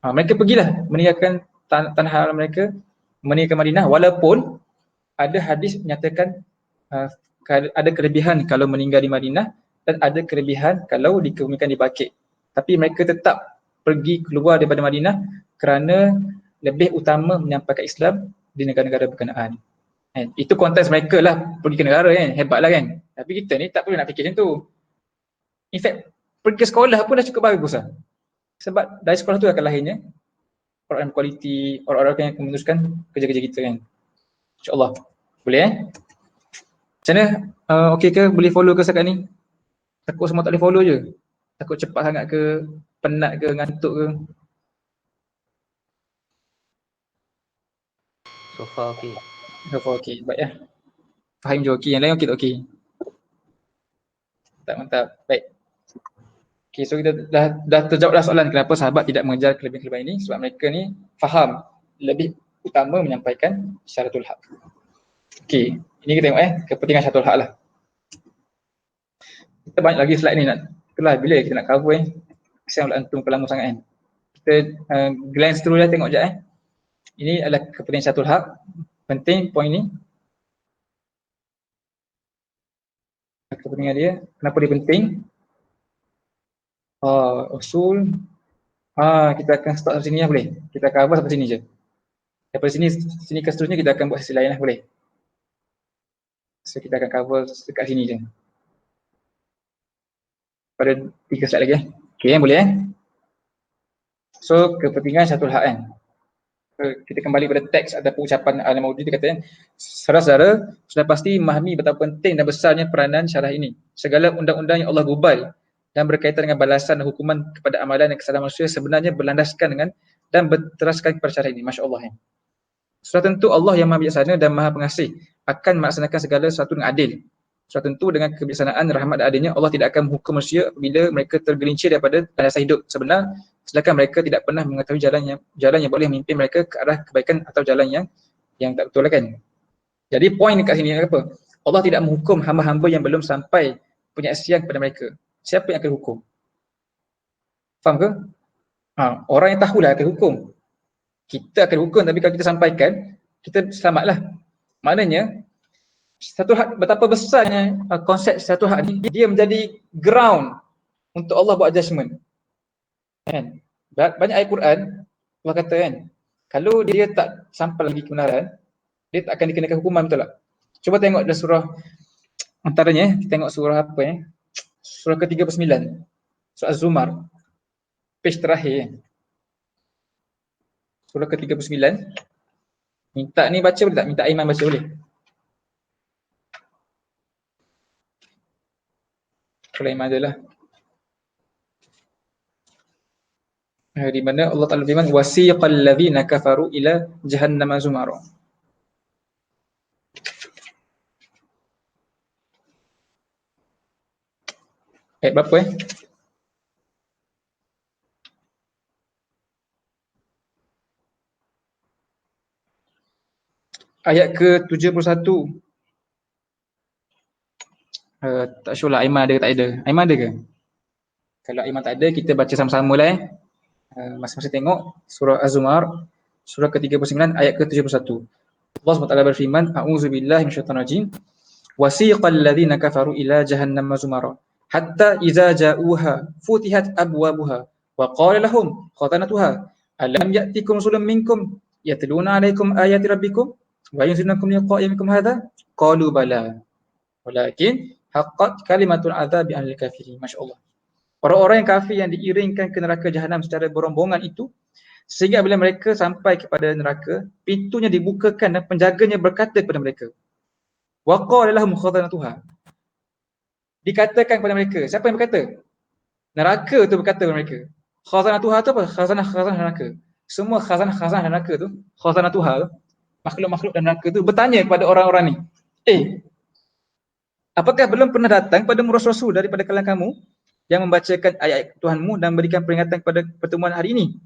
Speaker 1: mereka pergilah meninggalkan tanah halal mereka, meninggalkan Madinah walaupun ada hadis menyatakan ada kelebihan kalau meninggal di Madinah dan ada kelebihan kalau dikebumikan di Baqi'. Tapi mereka tetap pergi keluar daripada Madinah kerana lebih utama menyampaikan Islam di negara-negara berkenaan. Itu konteks mereka lah pergi ke negara kan, hebatlah kan. Tapi kita ni tak perlu nak fikir macam tu. In fact, pergi ke sekolah pun dah cukup bagus lah. Sebab dari sekolah tu akan lahirnya orang kualiti, orang-orang yang meneruskan kerja-kerja kita kan. InsyaAllah. Boleh Macam mana? Okey ke? Boleh follow ke setakat ni? Takut semua tak boleh follow je? Takut cepat sangat ke? Penat ke? Ngantuk ke?
Speaker 4: So far okey.
Speaker 1: So far okey. Baik ya. Fahim je okey. Yang lain okey tak okey? Mantap. Baik. Okay, so kita dah terjawablah soalan kenapa sahabat tidak mengejar kelebihan-kelebihan ini, sebab mereka ni faham lebih utama menyampaikan syaratul haq. Okey, ini kita tengok kepentingan syaratul haq lah. Kita banyak lagi slide ni nak itulah bila kita nak cover kesian antum kelama sangat kan. Kita glance through lah, tengok sekejap Ini adalah kepentingan syaratul haq. Penting poin ni. Kepentingan dia, kenapa dia penting? Usul. Kita akan start sampai sini lah boleh. Kita cover sampai sini je. Daripada sini ke seterusnya kita akan buat sesi lain lah boleh. So kita akan cover dekat sini je. Pada 3 slide lagi Okay boleh So kepentingan syaratul haq kan. Kita kembali pada teks ataupun ucapan Al-Maududi, dia kata saudara-saudara sudah pasti memahami betapa penting dan besarnya peranan syarah ini. Segala undang-undang yang Allah gubal dan berkaitan dengan balasan dan hukuman kepada amalan dan kesalahan manusia sebenarnya berlandaskan dengan dan berteraskan kepada syarah ini. Masya Allah Sudah tentu Allah yang Maha Bijaksana dan Maha Pengasih akan melaksanakan segala sesuatu dengan adil. Sudah tentu dengan kebijaksanaan, rahmat dan adilnya Allah tidak akan menghukum manusia apabila mereka tergelincir daripada landasan hidup sebenar, sedangkan mereka tidak pernah mengetahui jalan yang boleh memimpin mereka ke arah kebaikan atau jalan yang tak betul kan. Jadi poin dekat sini apa? Allah tidak menghukum hamba-hamba yang belum sampai penyaksian kepada mereka. Siapa yang akan hukum? Faham ke? Orang yang tahulah akan hukum. Kita akan hukum, tapi kalau kita sampaikan, kita selamatlah. Maknanya, satu hak, betapa besarnya konsep satu hak ni, dia menjadi ground untuk Allah buat judgement. Kan? Banyak ayat Quran, Allah kata kan, kalau dia tak sampai lagi kebenaran, dia tak akan dikenakan hukuman, betul tak? Cuba tengok dalam surah, antaranya, kita tengok surah apa surah ke-39, surah Az-Zumar, page terakhir. Surah ke-39. Minta ni baca boleh tak? Minta Aiman baca boleh? Kalau Aiman adalah di mana Allah Ta'ala firman wasiqal ladzina kafaru ila jahannama zumara. Ayat berapa Ayat ke-71. Tak sure lah Aiman ada ke tak ada. Aiman ada ke? Kalau Aiman tak ada, kita baca sama-sama lah masing-masing tengok surah Az-Zumar, surah ke-39 ayat ke-71. Allah SWT berfirman, A'udzubillahi minasyaitonirrajim. Wasiqal ladzina kafaru ila jahannama zumara hatta idza ja'uha futihat abwabuha wa qala lahum khatanatuha alam ya'tikum rusulun minkum yatluna 'alaikum ayati rabbikum wa yunzirunakum liqa'a yawmikum hadza qalu bala walakin haqqat kalimatul 'adzabi 'alal kafirin. Masya-Allah. Orang-orang yang kafir yang diiringkan ke neraka jahanam secara berombongan itu, sehingga bila mereka sampai kepada neraka, pintunya dibukakan dan penjaganya berkata kepada mereka, wa qala lahum khatanatuha. Dikatakan kepada mereka, siapa yang berkata? Neraka tu berkata kepada mereka. Khatanatuha tu apa? Khazanah neraka. Semua khazanah neraka tu, khatanatuha, makhluk-makhluk dan neraka tu bertanya kepada orang-orang ni, apakah belum pernah datang pada rasul-rasul daripada kalangan kamu yang membacakan ayat Tuhanmu dan berikan peringatan kepada pertemuan hari ini?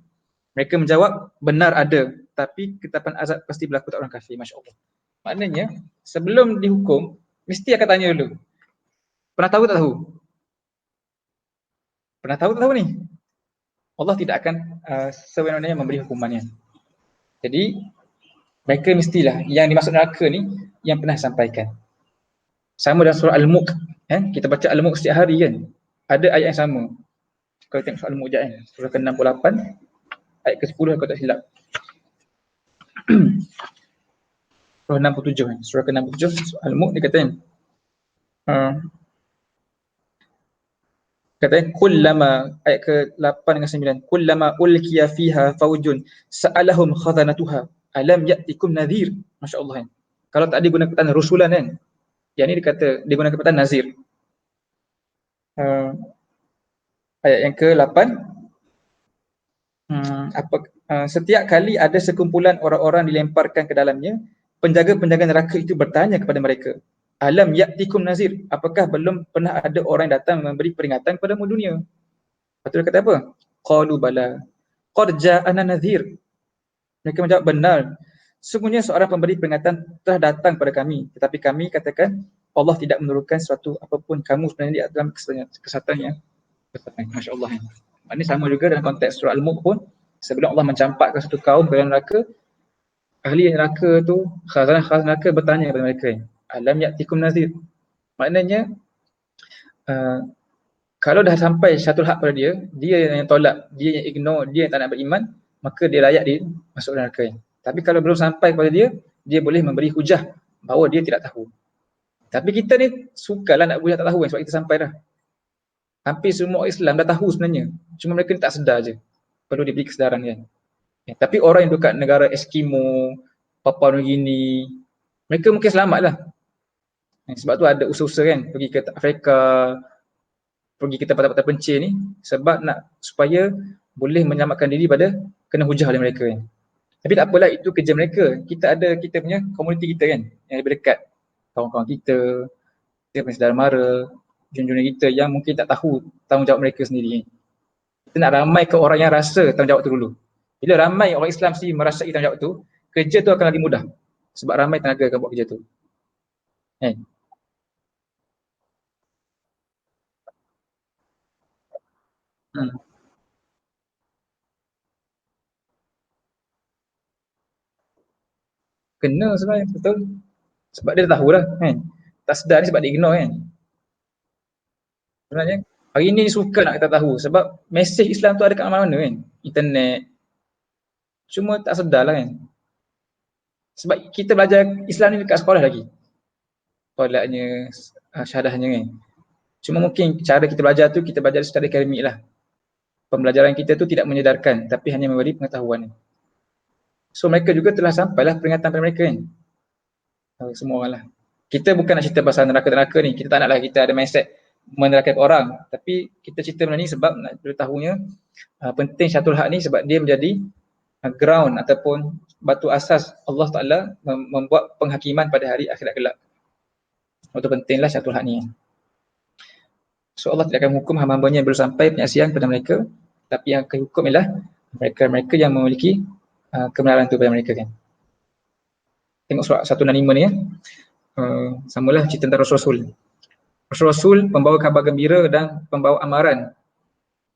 Speaker 1: Mereka menjawab, benar ada, tapi ketapan azab pasti berlaku tak orang kafir. Masya Allah. Maknanya, sebelum dihukum, mesti akan tanya dulu. Pernah tahu tak tahu? Pernah tahu tak tahu ni? Allah tidak akan sewenang-wenangnya memberi hukumannya. Jadi, mereka mestilah yang dimaksud neraka ni yang pernah sampaikan. Sama dalam surah Al-Mulk. Kita baca Al-Mulk setiap hari kan? Ada ayat yang sama. Kalau tengok soal Al-Mu'jad kan, surah ke-68 ayat ke-10 kalau tak silap. Surah 67 kan. Surah ke-67 Al-Mu'jad dia kata kan, katanya kullama, ayat ke-8 dengan 9, kullama ulqiya fiha faujun sa'alahum khazanatuha alam ya'tikum nadhir. Masya-Allah kan. Kalau tak digunakan perkataan rusulan kan, yang ni dia kata digunakan perkataan nazir. Ayat yang ke-8, setiap kali ada sekumpulan orang-orang dilemparkan ke dalamnya, penjaga-penjaga neraka itu bertanya kepada mereka, alam ya'tikum nazir, apakah belum pernah ada orang yang datang memberi peringatan kepadamu dunia? Lepas tu dia kata apa? Qalu bala qad ja'ana nadhir. Mereka menjawab, benar, sesungguhnya seorang pemberi peringatan telah datang kepada kami, tetapi kami katakan Allah tidak menurunkan sesuatu apapun, kamu sebenarnya di dalam kesesatan yang besar. Masya-Allah. Ini sama juga dalam konteks surah Al-Mulk pun, sebelum Allah mencampakkan satu kaum ke dalam neraka, ahli neraka tu, khazanah neraka bertanya kepada mereka, alam ya'tikum nazir. Maknanya kalau dah sampai satu hak pada dia, dia yang tolak, dia yang ignore, dia yang tak nak beriman, maka dia layak dia masuk neraka. Tapi kalau belum sampai kepada dia, dia boleh memberi hujah bahawa dia tidak tahu. Tapi kita ni sukalah nak hujah tak tahu kan, sebab kita sampai dah. Hampir semua orang Islam dah tahu sebenarnya, cuma mereka ni tak sedar je. Perlu diberi kesedaran kan. Tapi orang yang dekat negara Eskimo, Papua Nugini, mereka mungkin selamatlah. Sebab tu ada usaha-usaha kan, pergi ke Afrika, pergi ke tempat-tempat terpencil ni, sebab nak supaya boleh menyelamatkan diri pada kena hujah oleh mereka kan. Tapi tak apalah, itu kerja mereka. Kita ada kita punya komuniti kita kan, yang lebih dekat, kawan-kawan kita, kita punya saudara mara, junjungan kita yang mungkin tak tahu tanggungjawab mereka sendiri. Kita nak ramaikan orang yang rasa tanggungjawab tu dulu. Bila ramai orang Islam sendiri merasai tanggungjawab tu, kerja tu akan lagi mudah. Sebab ramai tenaga akan buat kerja tu. Kena sebenarnya, betul. Sebab dia dah tahu dah kan. Tak sedar ni sebab dia ignore kan. Sebenarnya hari ni suka nak kita tahu sebab mesej Islam tu ada kat mana-mana kan. Internet. Cuma tak sedar lah kan. Sebab kita belajar Islam ni dekat sekolah lagi. Solatnya, syahadahnya kan. Cuma mungkin cara kita belajar tu, kita belajar secara akademik lah. Pembelajaran kita tu tidak menyedarkan, tapi hanya memberi pengetahuan. So mereka juga telah sampailah peringatan pada mereka kan. Semua orang lah. Kita bukan nak cerita pasal neraka-neraka ni. Kita tak naklah kita ada mindset menerakakan orang. Tapi kita cerita benda ni sebab nak beritahunya penting Syatul Haq ni sebab dia menjadi ground ataupun batu asas Allah Ta'ala membuat penghakiman pada hari akhirat kelak. Itu pentinglah Syatul Haq ni. So Allah tidak akan hukum hamba-hambanya yang belum sampai penyaksian kepada mereka, tapi yang akan hukum ialah mereka-mereka yang memiliki kebenaran itu pada mereka kan. Tengok surat 165 ni ya. Samalah cerita tentang Rasul-Rasul. Rasul-Rasul pembawa khabar gembira dan pembawa amaran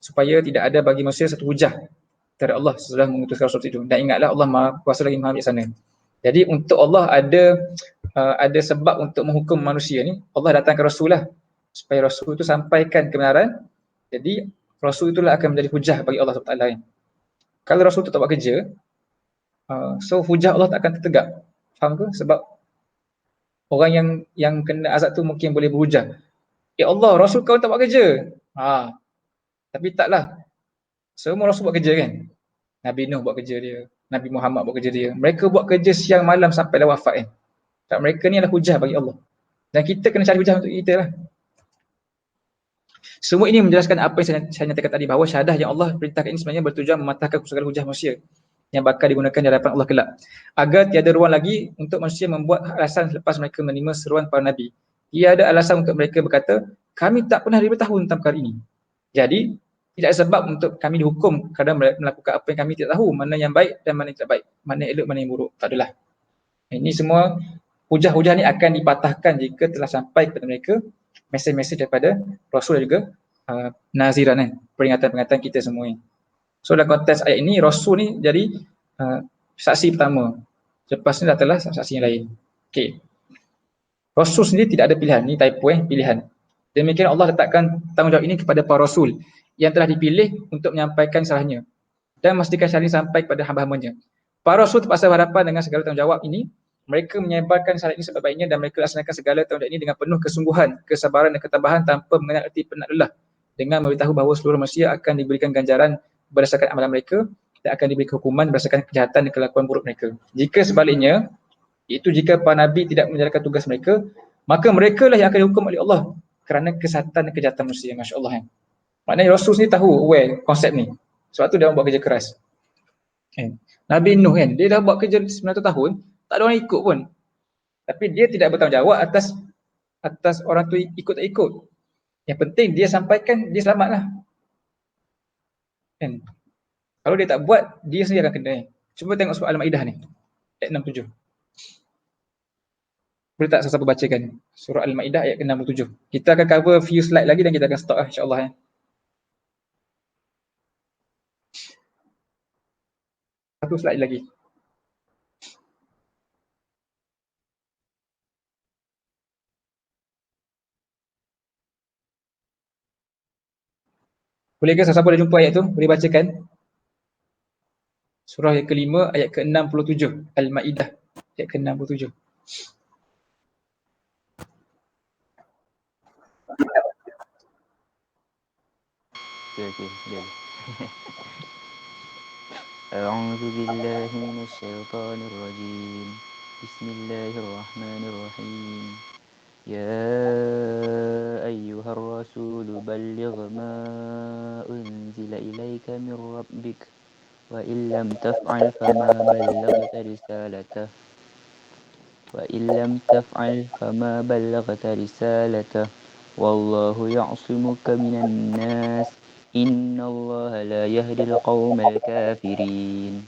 Speaker 1: supaya tidak ada bagi manusia satu hujah dari Allah setelah mengutuskan Rasul itu. Dan ingatlah Allah Maha Kuasa lagi Maha Bijaksana. Jadi untuk Allah ada sebab untuk menghukum manusia ni, Allah datangkan Rasul lah supaya Rasul itu sampaikan kebenaran. Jadi Rasul itulah akan menjadi hujah bagi Allah SWT. Kalau Rasul itu tak buat kerja, so hujah Allah tak akan tertegak. Faham ke? Sebab orang yang kena azab tu mungkin boleh berhujah. Ya Allah, Rasul kau tak buat kerja. Tapi taklah. Semua Rasul buat kerja kan. Nabi Nuh buat kerja dia, Nabi Muhammad buat kerja dia. Mereka buat kerja siang malam sampai dah wafat kan. Tak, mereka ni adalah hujah bagi Allah. Dan kita kena cari hujah untuk kita lah. Semua ini menjelaskan apa yang saya nyatakan tadi, bahawa syahadah yang Allah perintahkan ini sebenarnya bertujuan mematahkan segala hujah manusia yang bakal digunakan di hadapan Allah kelak, agar tiada ruang lagi untuk manusia membuat alasan selepas mereka menerima seruan para Nabi. Tiada alasan untuk mereka berkata, kami tak pernah diberitahu tentang perkara ini. Jadi, tidak ada sebab untuk kami dihukum kerana melakukan apa yang kami tidak tahu, mana yang baik dan mana yang tidak baik, mana yang elok, mana yang buruk. Tak adalah. Ini semua hujah-hujah ni akan dipatahkan jika telah sampai kepada mereka mesej-mesej daripada Rasul dan juga naziran kan, peringatan-peringatan kita semua ni. So dalam konteks ayat ini, Rasul ni jadi saksi pertama. Lepas ni datanglah saksi yang lain. Okay. Rasul sendiri tidak ada pilihan. Ni typo pilihan. Demikian Allah letakkan tanggungjawab ini kepada para Rasul yang telah dipilih untuk menyampaikan salahnya dan memastikan syariat sampai kepada hamba-hambanya. Para rasul terpaksa berhadapan dengan segala tanggungjawab ini. Mereka menyebarkan syariat ini sebaik-baiknya dan mereka laksanakan segala tanggungjawab ini dengan penuh kesungguhan, kesabaran dan ketabahan tanpa mengenal erti penat lelah, dengan memberitahu bahawa seluruh manusia akan diberikan ganjaran berdasarkan amalan mereka dan akan diberi hukuman berdasarkan kejahatan dan kelakuan buruk mereka. Jika sebaliknya, iaitu jika para nabi tidak menjalankan tugas mereka, maka mereka lah yang akan dihukum oleh Allah kerana kesatan dan kejahatan manusia. Masya Allah. Maknanya Rasul ni tahu aware konsep ni. Sebab tu dia buat kerja keras. Nabi Nuh kan, dia dah buat kerja 900 tahun, tak ada orang ikut pun. Tapi dia tidak bertanggungjawab atas orang tu ikut tak ikut. Yang penting dia sampaikan, dia selamatlah. Kan? Kalau dia tak buat, dia sendiri akan kena. Cuba tengok surah Al-Maidah ni, ayat 67. Boleh tak siapa bacakan surah Al-Maidah ayat ke-67. Kita akan cover few slide lagi dan kita akan stop lah insya-Allah. Satu slide lagi. Boleh ke siapa dah jumpa ayat tu? Boleh bacakan? Surah yang kelima ayat ke-67 Al-Maidah ayat ke-67.
Speaker 4: Okey, boleh. A'udzu billahi minasyaitonir rajim. Bismillahirrahmanirrahim. Ya ayyuhar rasul balligh ma unzila ilaika min rabbik wa illam taf'al fama ballaghta risalatah wallahu ya'simuka minan nas innallaha la yahdil qaumal kafirin.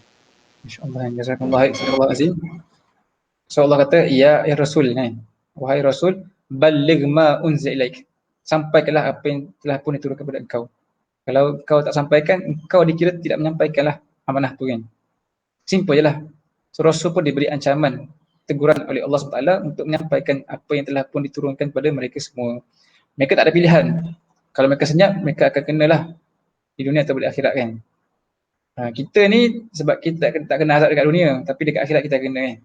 Speaker 1: Masya-Allah, jazakallahu khair, sadaqallahu azim. So Allah kata, ya Rasul kan. Wahai Rasul, balligh ma unzila ilaik. Sampaikanlah apa yang telah pun diturunkan kepada engkau. Kalau kau tak sampaikan, engkau dikira tidak menyampaikanlah amanah tu kan. Simple je lah. So Rasul pun diberi ancaman, teguran oleh Allah SWT untuk menyampaikan apa yang telah pun diturunkan kepada mereka semua. Mereka tak ada pilihan. Kalau mereka senyap, mereka akan kenalah di dunia atau di akhirat kan. Kita ni sebab kita tak kena azab dekat dunia, tapi dekat akhirat kita kena kan.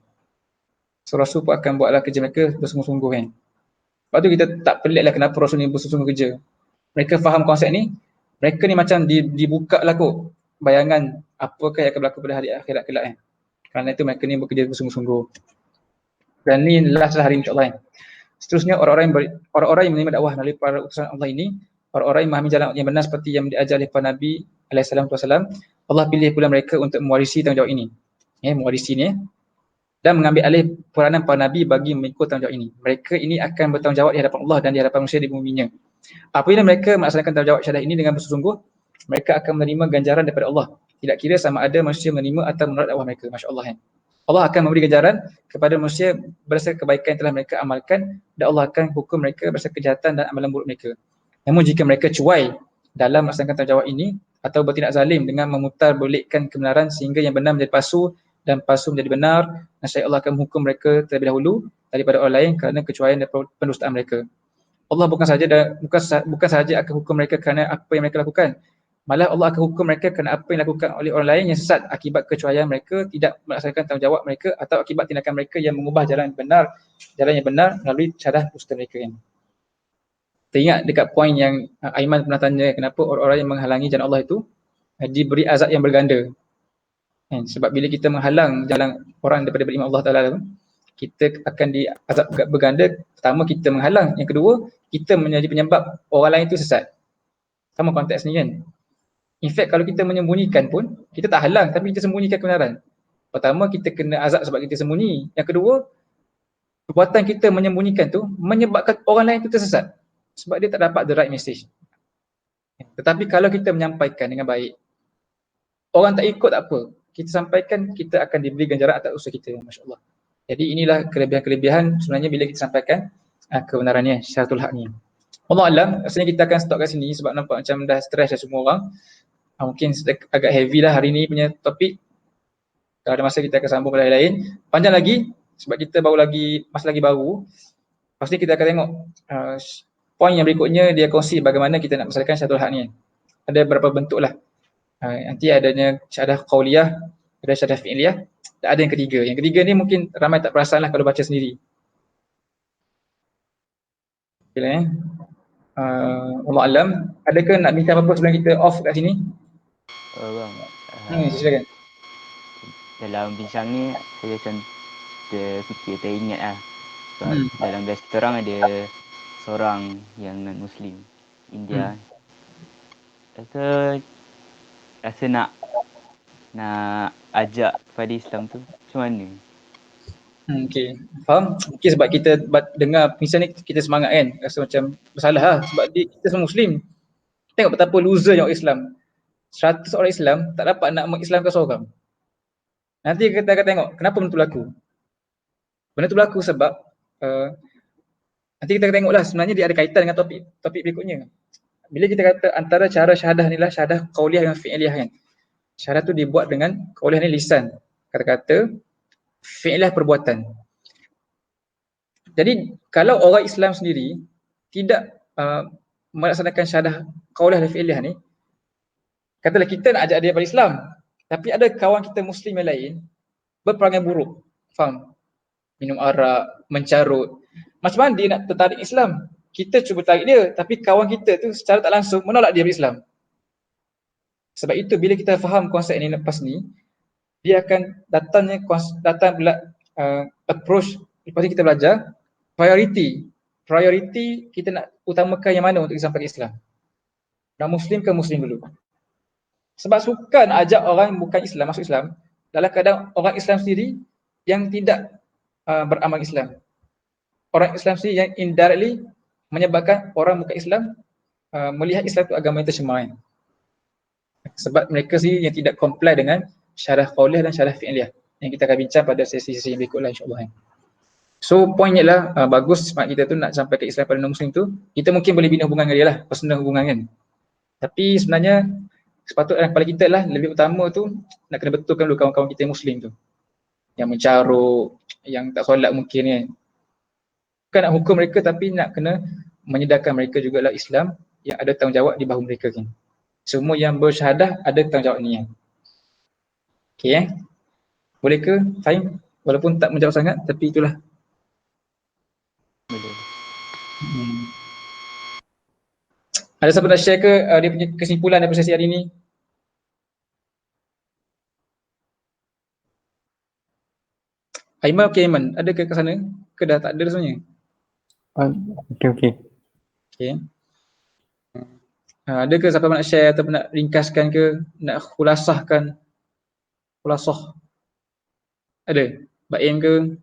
Speaker 1: So Rasul pun akan buatlah kerja mereka bersungguh-sungguh kan. Sebab tu kita tak pelik lah kenapa Rasul ni bersungguh-sungguh kerja. Mereka faham konsep ni, mereka ni macam dibuka lah kot bayangan apakah yang akan berlaku pada hari akhirat kelak kan. Kerana itu mereka ni bekerja bersungguh-sungguh. Dan ni last hari insyaAllah kan. Seterusnya orang-orang yang menerima dakwah melalui para utusan Allah ini, orang-orang yang memahami jalan yang benar seperti yang diajar oleh para Nabi alaihissalam, Allah pilih pula mereka untuk mewarisi tanggungjawab ini. Mewarisi ni dan mengambil alih peranan para Nabi bagi mengikut tanggungjawab ini. Mereka ini akan bertanggungjawab di hadapan Allah dan di hadapan manusia di buminya. Apabila mereka melaksanakan tanggungjawab syahadah ini dengan bersungguh, mereka akan menerima ganjaran daripada Allah. Tidak kira sama ada manusia menerima atau menolak dakwah mereka. Masya Allah kan. Allah akan memberi ganjaran kepada manusia berdasarkan kebaikan yang telah mereka amalkan dan Allah akan hukum mereka berdasarkan kejahatan dan amalan buruk mereka. Namun jika mereka cuai dalam melaksanakan tanggungjawab ini atau bertindak zalim dengan memutar belikkan kebenaran sehingga yang benar menjadi palsu dan palsu menjadi benar, nescaya Allah akan menghukum mereka terlebih dahulu daripada orang lain kerana kecuaian dan pendustaan mereka. Allah bukan sahaja akan hukum mereka kerana apa yang mereka lakukan, malah Allah akan hukum mereka kerana apa yang dilakukan oleh orang lain yang sesat akibat kecuaian mereka tidak melaksanakan tanggungjawab mereka atau akibat tindakan mereka yang mengubah jalan yang benar melalui cara dusta mereka kan. Teringat dekat poin yang Aiman pernah tanya, kenapa orang-orang yang menghalangi jalan Allah itu diberi azab yang berganda. Sebab bila kita menghalang jalan orang daripada beriman Allah Ta'ala tu, kita akan diazab berganda. Pertama, kita menghalang. Yang kedua, kita menjadi penyebab orang lain itu sesat. Sama konteks ni kan. In fact, kalau kita menyembunyikan pun, kita tak halang tapi kita sembunyikan kebenaran. Pertama, kita kena azab sebab kita sembunyi. Yang kedua, perbuatan kita menyembunyikan tu menyebabkan orang lain itu tersesat. Sebab dia tak dapat the right message. Tetapi kalau kita menyampaikan dengan baik, orang tak ikut tak apa. Kita sampaikan, kita akan diberi ganjaran atas usaha kita. Masya Allah. Jadi inilah kelebihan-kelebihan sebenarnya bila kita sampaikan kebenarannya, syaratul haq ni. Allah Alam, rasanya kita akan stop kat sini sebab nampak macam dah stres dah semua orang. Mungkin agak heavy lah hari ni punya topik. Kalau ada masa kita akan sambung pada hari lain. Panjang lagi sebab kita masa lagi baru. Pasti kita akan tengok poin yang berikutnya dia kongsi bagaimana kita nak menyelesaikan syaratul haq ni. ada beberapa bentuk lah. Nanti adanya syahadah qauliyah, ada syahadah fi'liyah, dan ada yang ketiga. Yang ketiga ni mungkin ramai tak perasan lah kalau baca sendiri. Okay, Allah alam. Adakah nak minta apa-apa sebelum kita off kat sini?
Speaker 4: Bang,
Speaker 1: Silakan.
Speaker 4: dalam bincang ni saya macam terfikir, teringat lah. Sebab dalam kelas kita orang ada seorang yang non-Muslim, India. Rasa nak ajak pada Islam tu macam mana?
Speaker 1: Okay, faham? Mungkin sebab kita dengar misalnya kita semangat kan, rasa macam bersalah lah sebab kita semua Muslim. Tengok betapa losernya orang Islam. 100 orang Islam tak dapat nak mengislamkan seorang. Nanti kita akan tengok kenapa benda tu berlaku. Benda tu berlaku sebab nanti kita akan tengoklah sebenarnya dia ada kaitan dengan topik berikutnya. Bila kita kata antara cara syahadah ni lah syahadah qauliyah dengan fi'liyah kan. Syahadah tu dibuat dengan qauliyah ni lisan, kata-kata, fi'liyah perbuatan. Jadi kalau orang Islam sendiri tidak melaksanakan syahadah qauliyah dan fi'liyah ni, katalah kita nak ajak dia pada Islam, tapi ada kawan kita Muslim yang lain berperangai buruk, faham? Minum arak, mencarut. Macam mana dia nak tertarik Islam? Kita cuba tarik dia, tapi kawan kita tu secara tak langsung menolak dia berislam. Sebab itu bila kita faham konsep ni lepas ni, dia akan datang pula approach lepas ni kita belajar priority kita nak utamakan yang mana untuk sampai ke Islam. Nak Muslim ke Muslim dulu. Sebab suka nak ajak orang bukan Islam masuk Islam dalam keadaan orang Islam sendiri yang tidak beramal Islam. Orang Islam sendiri yang indirectly menyebabkan orang bukan Islam melihat Islam itu agama yang tercemar. Sebab mereka sendiri yang tidak comply dengan syahadah qauliyah dan syahadah fi'liyah yang kita akan bincang pada sesi-sesi yang berikutlah insya-Allah. So poinnya lah bagus sebab kita tu nak sampai ke Islam pada non-Muslim tu, kita mungkin boleh bina hubungan dengan dia lah, personal hubungan kan. Tapi sebenarnya sepatutnya kepala kita lah lebih utama tu nak kena betulkan dulu kawan-kawan kita yang Muslim tu. Yang mencarut, yang tak solat mungkin kan. Bukan nak hukum mereka tapi nak kena menyedarkan mereka jugalah Islam yang ada tanggungjawab di bahu mereka kan. Semua yang bersyahadah ada tanggungjawab ni kan. Okay boleh ke Fahim? Walaupun tak menjawab sangat tapi itulah.
Speaker 4: Boleh.
Speaker 1: Ada siapa nak share ke dia punya kesimpulan daripada sesi hari ni? Aiman, okey Aiman, ada ke sana? Ke dah tak ada rasanya?
Speaker 3: Okey.
Speaker 1: Okay. Ada ke siapa nak share atau nak ringkaskan ke, nak khulasah? Ada? Baim ke?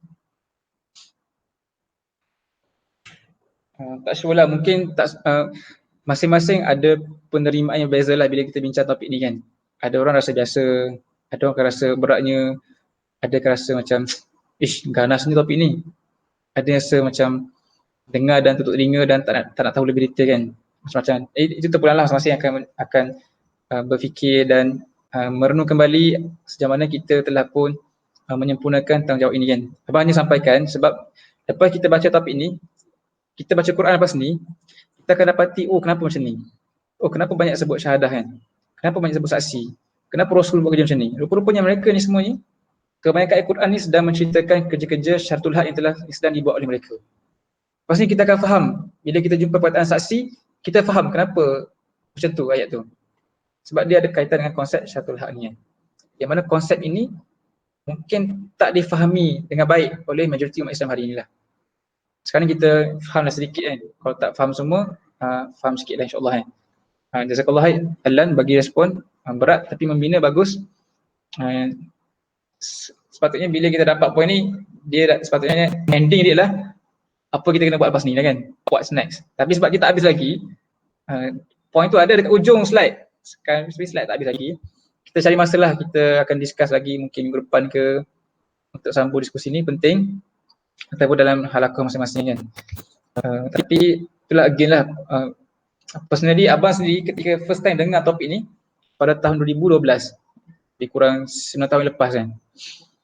Speaker 1: Tak sure lah, mungkin tak masing-masing ada penerimaan yang beza lah bila kita bincang topik ni kan. Ada orang rasa biasa, ada orang rasa beratnya, ada yang rasa macam ganas ni topik ni. Ada yang rasa macam dengar dan tutup telinga dan tak nak tahu lebih detail kan. Macam itu terpulang lah masing-masing akan berfikir dan merenung kembali sejauh mana kita telah pun menyempurnakan tanggungjawab ini kan. Abang hanya sampaikan sebab lepas kita baca topik ni, kita baca Quran lepas ni, kita akan dapati kenapa macam ni. Kenapa banyak sebut syahadah kan? Kenapa banyak sebut saksi? Kenapa Rasul buat kerja macam ni? Rupa-rupanya mereka ni semuanya, kebanyakan ayat Quran ni sedang menceritakan kerja-kerja syaratul haq yang sedang dibuat oleh mereka. Lepas ni kita akan faham, bila kita jumpa perkataan saksi, kita faham kenapa macam tu ayat tu. Sebab dia ada kaitan dengan konsep syaratul haq ni. Yang mana konsep ini mungkin tak difahami dengan baik oleh majoriti umat Islam hari inilah. Sekarang kita fahamlah sedikit kan. Kalau tak faham semua, faham sikit lah insyaAllah kan. Jazakallah Alan bagi respon berat tapi membina bagus. Sepatutnya bila kita dapat poin ni, dia sepatutnya ending dia lah apa kita kena buat lepas ni lah kan. What's next. Tapi sebab kita tak habis lagi, poin tu ada dekat ujung slide. Sekarang slide tak habis lagi. Kita cari masa lah, kita akan discuss lagi mungkin minggu depan ke untuk sambung diskusi ni penting ataupun dalam halaqah masing-masing kan. Tapi itulah again lah, personally abang sendiri ketika first time dengar topik ni pada tahun 2012, lebih kurang 9 tahun lepas kan,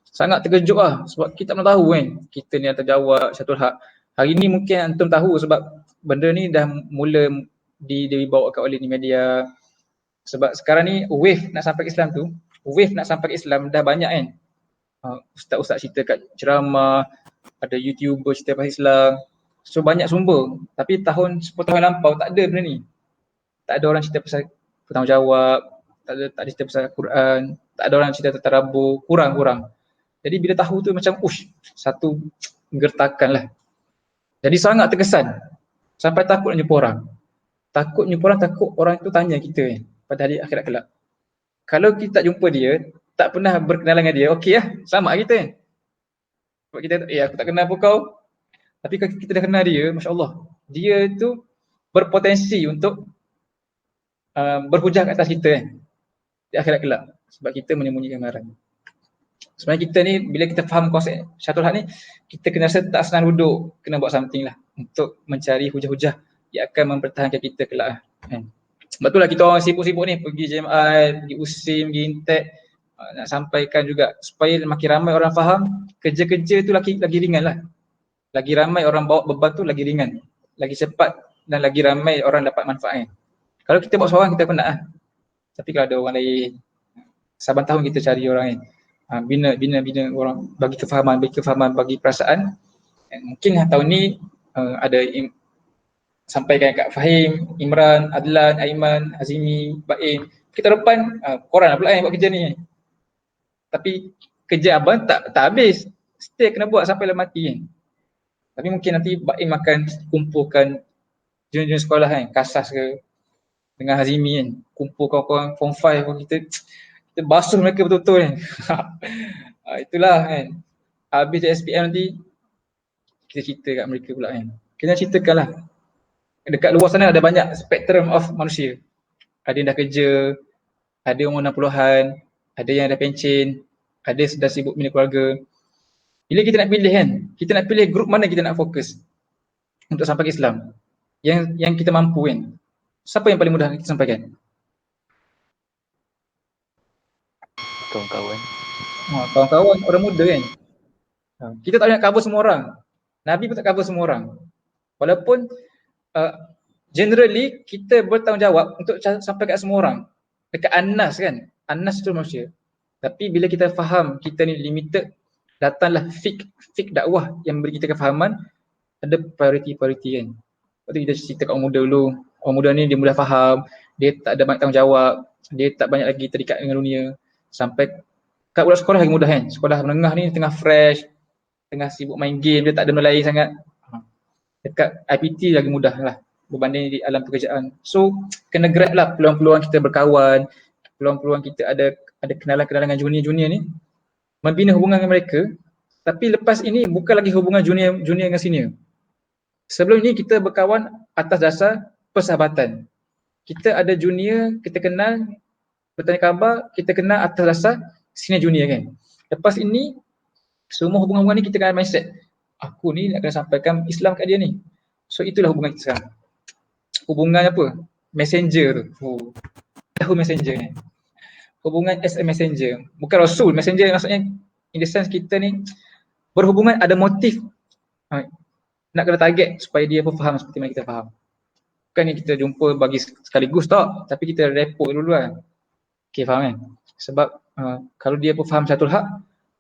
Speaker 1: sangat terkejut lah sebab kita tak pernah tahu kan kita ni akan jawab syatul haq. Hari ni mungkin antum tahu sebab benda ni dah mula dibawakan oleh media Sebab sekarang ni wave nak sampai ke Islam tu, wave nak sampai ke Islam dah banyak kan. Ustaz-ustaz cerita kat ceramah, ada YouTuber cerita pasal Islam. So banyak sumber. Tapi tahun 10 tahun lampau tak ada benda ni. Tak ada orang cerita pasal bertanggungjawab, tak ada cerita pasal Quran, tak ada orang cerita tentang tadabbur, kurang. Jadi bila tahu tu macam satu gertakan lah. Jadi sangat terkesan. Sampai takut nak jumpa orang. Takut orang tu tanya kita pada hari akhirat kelak. Kalau kita tak jumpa dia, tak pernah berkenalan dengan dia, okey lah, sama kita kan. Sebab kita, aku tak kenal pun kau. Tapi kalau kita dah kenal dia, Masya Allah, dia tu berpotensi untuk berhujah ke atas kita kan, di akhirat kelak. Sebab kita menyembunyikan kebenaran. Sebenarnya kita ni, bila kita faham konsep Syatul Haq ni, kita kena rasa tak senang duduk, kena buat something lah untuk mencari hujah-hujah yang akan mempertahankan kita kelak lah. Kan? Sebab itulah kita orang sibuk-sibuk ni, pergi JMI, pergi USIM, pergi Intek, nak sampaikan juga supaya makin ramai orang faham, kerja-kerja tu lagi ringan lah. Lagi ramai orang bawa beban tu lagi ringan, lagi cepat dan lagi ramai orang dapat manfaat. Kalau kita buat seorang kita penat lah. Tapi kalau ada orang lain, saban tahun kita cari orang lain, bina orang, bagi kefahaman, bagi perasaan. Mungkin tahun ni ada sampaikan kat Fahim, Imran, Adlan, Aiman, Azimi, Baim. Kita depan korang lah pula yang buat kerja ni. Tapi kerja abang tak habis. Stay kena buat sampai lah mati kan. Tapi mungkin nanti Baim akan kumpulkan junior sekolah kan, Kasas ke dengan Hazimi kan, kumpul kawan-kawan form 5 pun kita basuh mereka betul-betul kan. Itulah kan. Habis SPM nanti kita cerita kat mereka pula kan. Kena ceritakan lah. Dekat luar sana ada banyak spectrum of manusia. Ada yang dah kerja, ada umur 60-an, ada yang dah pencen, ada sudah sibuk bina keluarga. Bila kita nak pilih kan, kita nak pilih grup mana kita nak fokus untuk sampai ke Islam. Yang kita mampu kan. Siapa yang paling mudah kita sampaikan?
Speaker 4: Kawan-kawan.
Speaker 1: Kawan-kawan, orang muda kan. Kita tak nak cover semua orang. Nabi pun tak cover semua orang. Walaupun generally kita bertanggungjawab untuk sampai kat semua orang. Dekat Anas kan, Anas tu manusia. Tapi bila kita faham kita ni limited, datanglah fik dakwah yang beri kita kefahaman, ada priority kan. Lepas tu kita cerita kat orang muda dulu. Orang muda ni dia mudah faham, dia tak ada banyak tanggungjawab, dia tak banyak lagi terikat dengan dunia. Sampai kat budak sekolah lagi mudah kan. Sekolah menengah ni tengah fresh, tengah sibuk main game, dia tak ada benda lain sangat. Dekat IPT lagi mudah lah berbanding di alam pekerjaan. So kena grab lah peluang-peluang kita berkawan, peluang-peluang kita ada kenalan-kenalan dengan junior-junior ni, membina hubungan dengan mereka. Tapi lepas ini bukan lagi hubungan junior dengan senior. Sebelum ni kita berkawan atas dasar persahabatan. Kita ada junior, kita kenal, bertanya khabar, kita kenal atas dasar senior junior kan. Lepas ini semua hubungan-hubungan ni kita kena mindset, aku ni nak kena sampaikan Islam kat dia ni. So itulah hubungan kita sekarang. Hubungan apa? Messenger tu. Tahu messenger ni. Hubungan as a messenger. Bukan Rasul, messenger maksudnya in the sense kita ni berhubungan ada motif. Nak kena target supaya dia pun faham seperti mana kita faham. Bukan ni kita jumpa bagi sekaligus tak, tapi kita report dulu kan. Okay, faham kan? Sebab kalau dia pun faham Syatul Haq,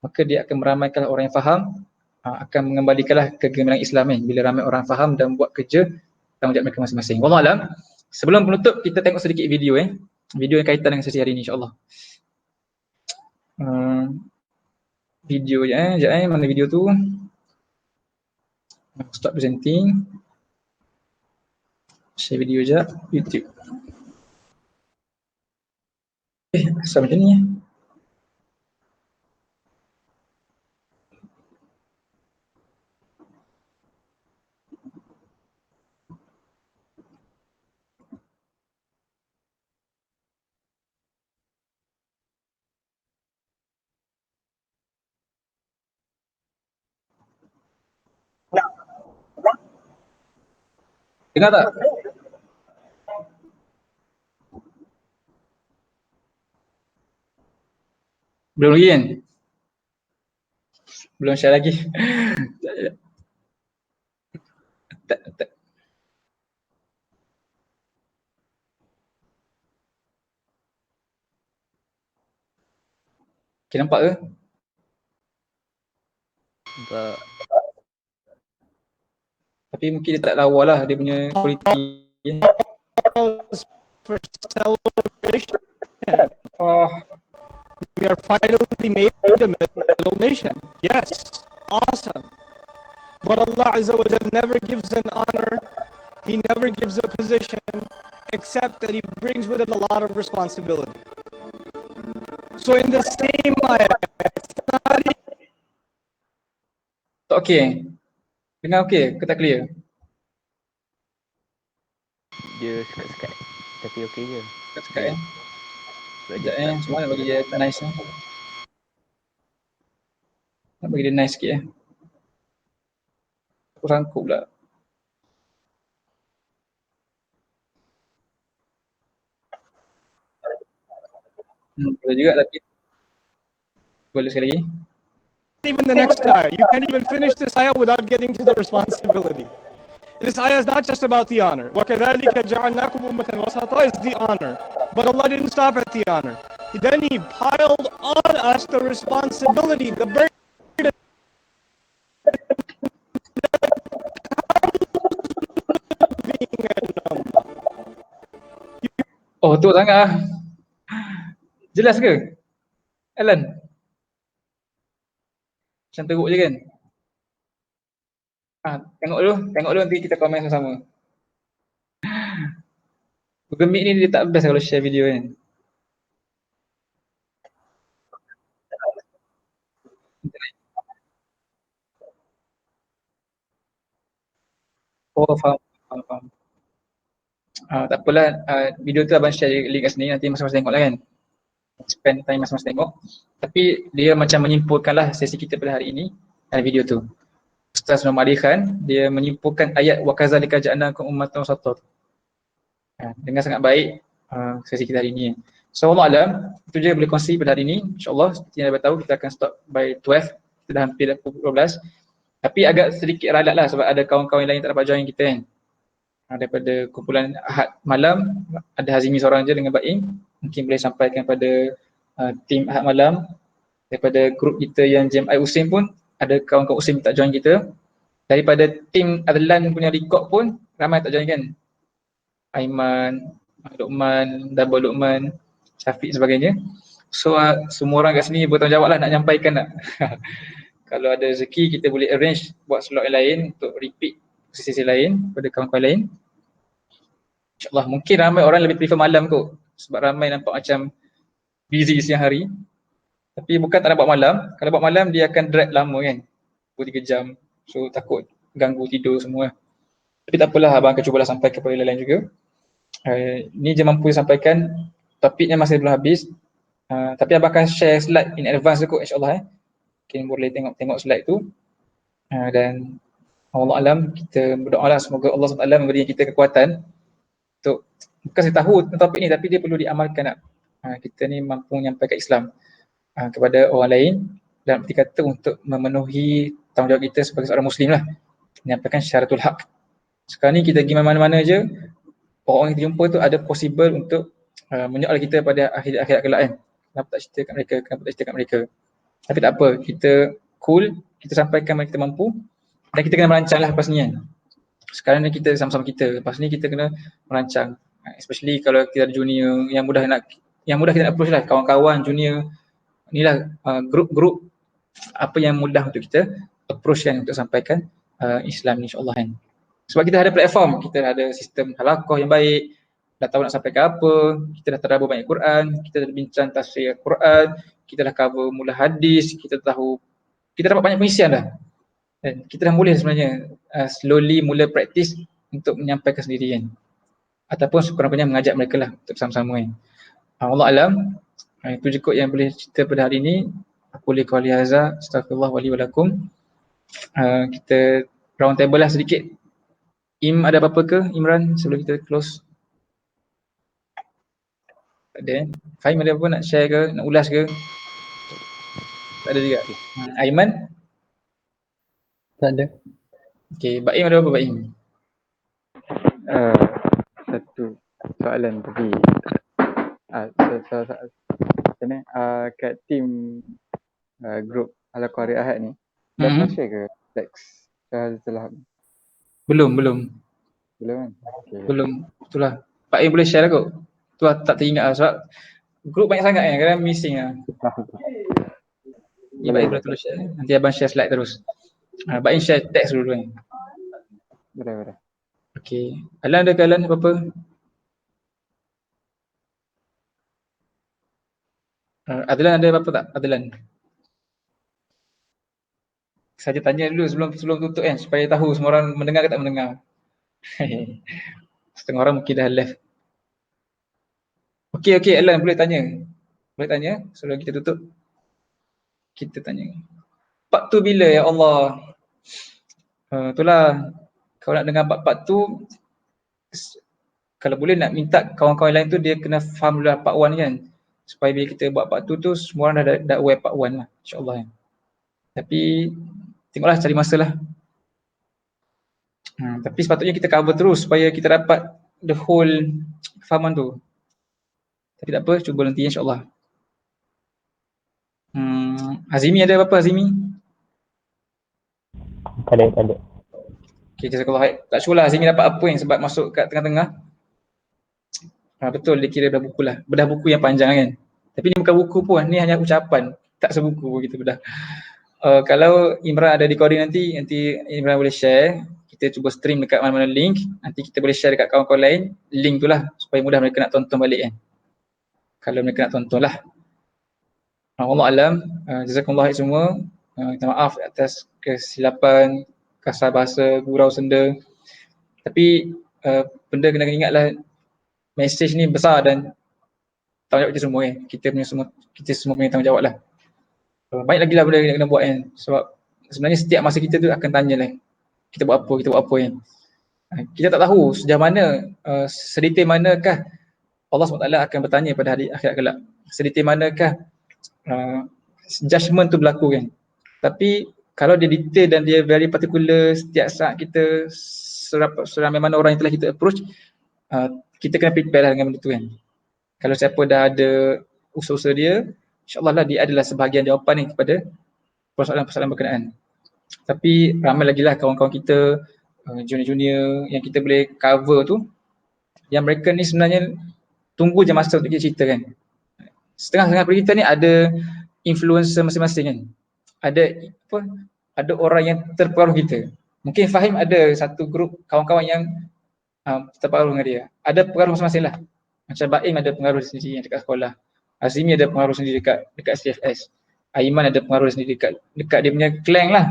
Speaker 1: maka dia akan meramaikan orang yang faham, akan mengembalikanlah kegemilangan Islam kan. Bila ramai orang faham dan buat kerja tanggungjawab mereka masing-masing. Wallahualam. Sebelum penutup kita tengok sedikit video video yang kaitan dengan sesi hari ini insya-Allah. Video je mana video tu? Stop presenting. Share video je YouTube. Asal macam ni Dengar tak? Belum lagi kan? Belum share lagi. tak. 。 . 。 . 。 . 。 . 。 . 。 . 。 . 。 . 。 . 。 . 。 。 . 。 . 。 。 . 。 。 . 。 。 。 。 。 。 。 。 。 。 。 。 。 。 。 。 。 。 。 。 。 。 。 。 。 . 。Okay, nampak ke?
Speaker 4: Nampak.
Speaker 1: Tapi mungkin dia tak lawa lah dia punya kualiti.
Speaker 5: For celebration.
Speaker 1: Oh,
Speaker 5: We are finally made a middle nation. Yes, awesome. But Allah Azza wa Jalla never gives an honor, He never gives a position, except that He brings with it a lot of responsibility. So in the same ayah, it's not
Speaker 1: tak okay. Dengar okay ke tak clear?
Speaker 4: Dia sekat-sekat. Tapi okey je.
Speaker 1: Tak sekat
Speaker 4: Dia,
Speaker 1: eh?
Speaker 4: sebab dia
Speaker 1: Sekejap
Speaker 4: tak
Speaker 1: Semua nak bagi dia nice eh. Nak bagi dia nice sikit eh. Aku rangkuk pula. Boleh juga tapi boleh sekali lagi.
Speaker 5: even the next ayah. You can't even finish this ayah without getting to the responsibility. This ayah is not just about the honor. وَكَذَلِكَ جَعَلْنَاكُمْ أُمَّةً وَسَطًا is the honor. But Allah didn't stop at the honor. Then He piled on us the responsibility, the burden.
Speaker 1: Oh tu sangat lah. Jelas ke? Alan? Macam teruk je kan? Tengok dulu nanti kita komen sama-sama. Google Meet ni dia tak best kalau share video kan. Oh faham. Tak apalah, video tu abang share link kat sini nanti masing-masing tengok lah kan. Spend time masing-masing tengok. Tapi dia macam menyimpulkan lah sesi kita pada hari ini dalam video tu. Ustaz Muhammad Ali Khan, dia menyimpulkan ayat wa kadzalika ja'alnakum ummatan wasata. Dengan sangat baik sesi kita hari ini. So Allah Alam, itu je boleh kongsi pada hari ini. InsyaAllah, seperti yang anda tahu, kita akan stop by 12. Kita dah hampir dah pukul 12. Tapi agak sedikit ralat lah sebab ada kawan-kawan lain tak dapat join kita kan. Daripada kumpulan Ahad malam, ada Hazimi seorang je dengan Baim. Mungkin boleh sampaikan pada tim Ahad malam. Daripada grup kita yang JMI Usim pun, ada kawan-kawan Usim tak join kita. Daripada tim Adlan punya record pun, ramai tak join kan. Aiman, Luqman, Double Luqman, Syafiq sebagainya. So semua orang kat sini bertanggungjawab lah nak nyampaikan tak. Kalau ada rezeki kita boleh arrange buat slot yang lain untuk repeat sesi lain pada kawan-kawan lain. InsyaAllah mungkin ramai orang lebih prefer malam kot. Sebab ramai nampak macam busy siang hari. Tapi bukan tak nak buat malam. Kalau buat malam dia akan drag lama kan. 2-3 jam. So takut ganggu tidur semua. Tapi tak apalah, abang akan cubalah sampai kepada lain-lain juga. Ni je mampu sampaikan. Topiknya masih belum habis. Tapi abang akan share slide in advance kot insyaAllah. Mungkin boleh tengok slide tu. Dan Allah Alam, kita berdoalah semoga Allah SWT memberi kita kekuatan untuk, bukan saya tahu tentang topik ni tapi dia perlu diamalkan. Kita ni mampu menyampaikan Islam kepada orang lain dalam arti kata untuk memenuhi tanggungjawab kita sebagai seorang Muslim lah, menyampaikan syaratul haq. Sekarang ni kita pergi mana-mana je, orang yang kita jumpa tu ada possible untuk menyoal kita pada akhirat kelak kan. Kenapa tak cerita kat mereka, tapi tak apa, kita cool, kita sampaikan mana kita mampu. Dan kita kena merancang lah lepas ni kan. Sekarang ni kita sama-sama kita, lepas ni kita kena merancang. Especially kalau kita ada junior yang mudah kita nak approach lah, kawan-kawan, junior. Inilah grup-grup apa yang mudah untuk kita approach kan untuk sampaikan Islam ni insyaAllah kan. Sebab kita ada platform, kita ada sistem halaqah yang baik, dah tahu nak sampaikan apa, kita dah tadabbur banyak Quran, kita dah bincang tafsir Quran, kita dah cover mula hadis, kita tahu, kita dapat banyak pengisian dah. Dan kita dah boleh sebenarnya slowly mula praktis untuk menyampaikan sendiri kan. Ataupun sekurang-kurangnya mengajak mereka lah untuk sama-sama kan. Allah Alam, itu je kot yang boleh cerita pada hari ini. Aku boleh qali hadza, astaghfirullah wa li wa lakum. Kita round table lah sedikit. Ada apa-apa ke Imran sebelum kita close? Tak ada. Fahim ada apa nak share ke, nak ulas ke? Tak ada juga. Aiman?
Speaker 3: Tak ada.
Speaker 1: Okay, Baim ada apa Baim?
Speaker 3: Satu soalan tapi ni kat team group Al-Qari Ahad ni dah pernah share ke teks setelah
Speaker 1: Belum.
Speaker 3: belum kan? Okay.
Speaker 1: Belum. Itulah. Pak A boleh share lah kot. Tu lah, tak teringat lah sebab group banyak sangat kan, kadang missing lah. Ya, Pak A boleh terus share. Nanti abang share slide terus. Pak A share teks dulu kan.
Speaker 3: Boleh.
Speaker 1: Okay. Alan ada ke Alan apa-apa? Adlan ada apa-apa tak? Adlan. Saja tanya dulu sebelum tutup kan supaya tahu semua orang mendengar ke tak mendengar. Setengah orang mungkin dah left. Okey Alan boleh tanya. Boleh tanya sebelum kita tutup. Kita tanya. Part tu bila ya Allah? Itulah kalau nak dengar part tu kalau boleh nak minta kawan-kawan lain tu dia kena faham dulu part 1 kan. Supaya bila kita buat part 2 tu semua orang dah aware part 1 lah insya-Allah kan. Tapi tengoklah cari masa lah. Tapi sepatutnya kita cover terus supaya kita dapat the whole kefahaman tu. Tapi tak apa, cuba nanti insya-Allah. Azimi ada apa-apa Azimi?
Speaker 6: Tak ada.
Speaker 1: Okay, jazakallah khair. Tak sure lah Azimi dapat apa yang sebab masuk kat tengah-tengah. Betul dia kira bedah buku lah. Bedah buku yang panjang kan. Tapi ni bukan buku pun, ni hanya ucapan. Tak sebuku pun kita bedah. Kalau Imran ada recording nanti Imran boleh share. Kita cuba stream dekat mana-mana link. Nanti kita boleh share dekat kawan-kawan lain. Link tu lah supaya mudah mereka nak tonton balik kan. Kalau mereka nak tonton lah. Allah alam. Jazakumullah semua. Minta maaf atas kesilapan, kasar bahasa, gurau senda. Tapi benda kena ingatlah mesej ni besar dan tanggungjawab kita semua kan. Kita semua punya tanggungjawab lah. Banyak lagi lah benda yang kena buat kan. Sebab sebenarnya setiap masa kita tu akan tanya lah. Kita buat apa kan. Kita tak tahu sejauh mana, sedetail manakah Allah SWT akan bertanya pada hari akhirat kelak. Sedetail manakah judgement tu berlaku kan. Tapi kalau dia detail dan dia very particular setiap saat kita seramai mana orang yang telah kita approach, kita kena prepare lah dengan benda tu kan. Kalau siapa dah ada usaha-usaha dia, insyaAllah lah dia adalah sebahagian jawapan ni kepada persoalan-persoalan berkenaan. Tapi ramai lagi lah kawan-kawan kita, junior-junior yang kita boleh cover tu, yang mereka ni sebenarnya tunggu je masa untuk kita cerita kan. Setengah-setengah kita ni ada influencer masing-masing kan. Ada orang yang terpengaruh kita. Mungkin Fahim ada satu grup kawan-kawan yang terpengaruh dengan dia. Ada pengaruh masing-masing lah. Macam Baim ada pengaruh sendiri yang dekat sekolah. Azimi ada pengaruh sendiri dekat CFS. Aiman ada pengaruh sendiri dekat dia punya clan lah.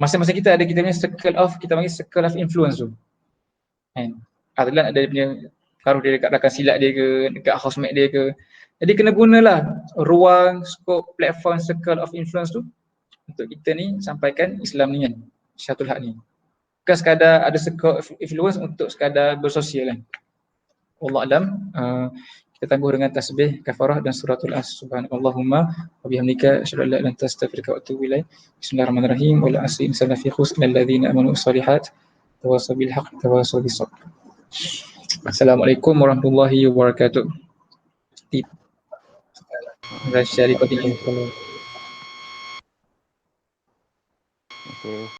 Speaker 1: Masing-masing kita ada kita punya kita panggil circle of influence tu. Kan? Adlan ada dia punya pengaruh dia dekat rakan silat dia ke, dekat housemate dia ke. Jadi kena gunalah ruang, skop, platform, circle of influence tu untuk kita ni sampaikan Islam ni kan, syatul hak ni. Bukan sekadar ada circle of influence untuk sekadar bersosial kan. Wallah alam. Kita tangguh dengan tasbih, kafarah dan suratul as. Subhanallahumma wa bihamdika asyhadu an la ilaha illa anta astaghfiruka wa atubu ilaik. Bismillahirrahmanirrahim. Wal asri innal lafi khusr illal ladzina amanu was-solihat tawasaw bil haqq tawasaw bis sabr. Assalamualaikum warahmatullahi wabarakatuh. Terima kasih.
Speaker 4: Okay.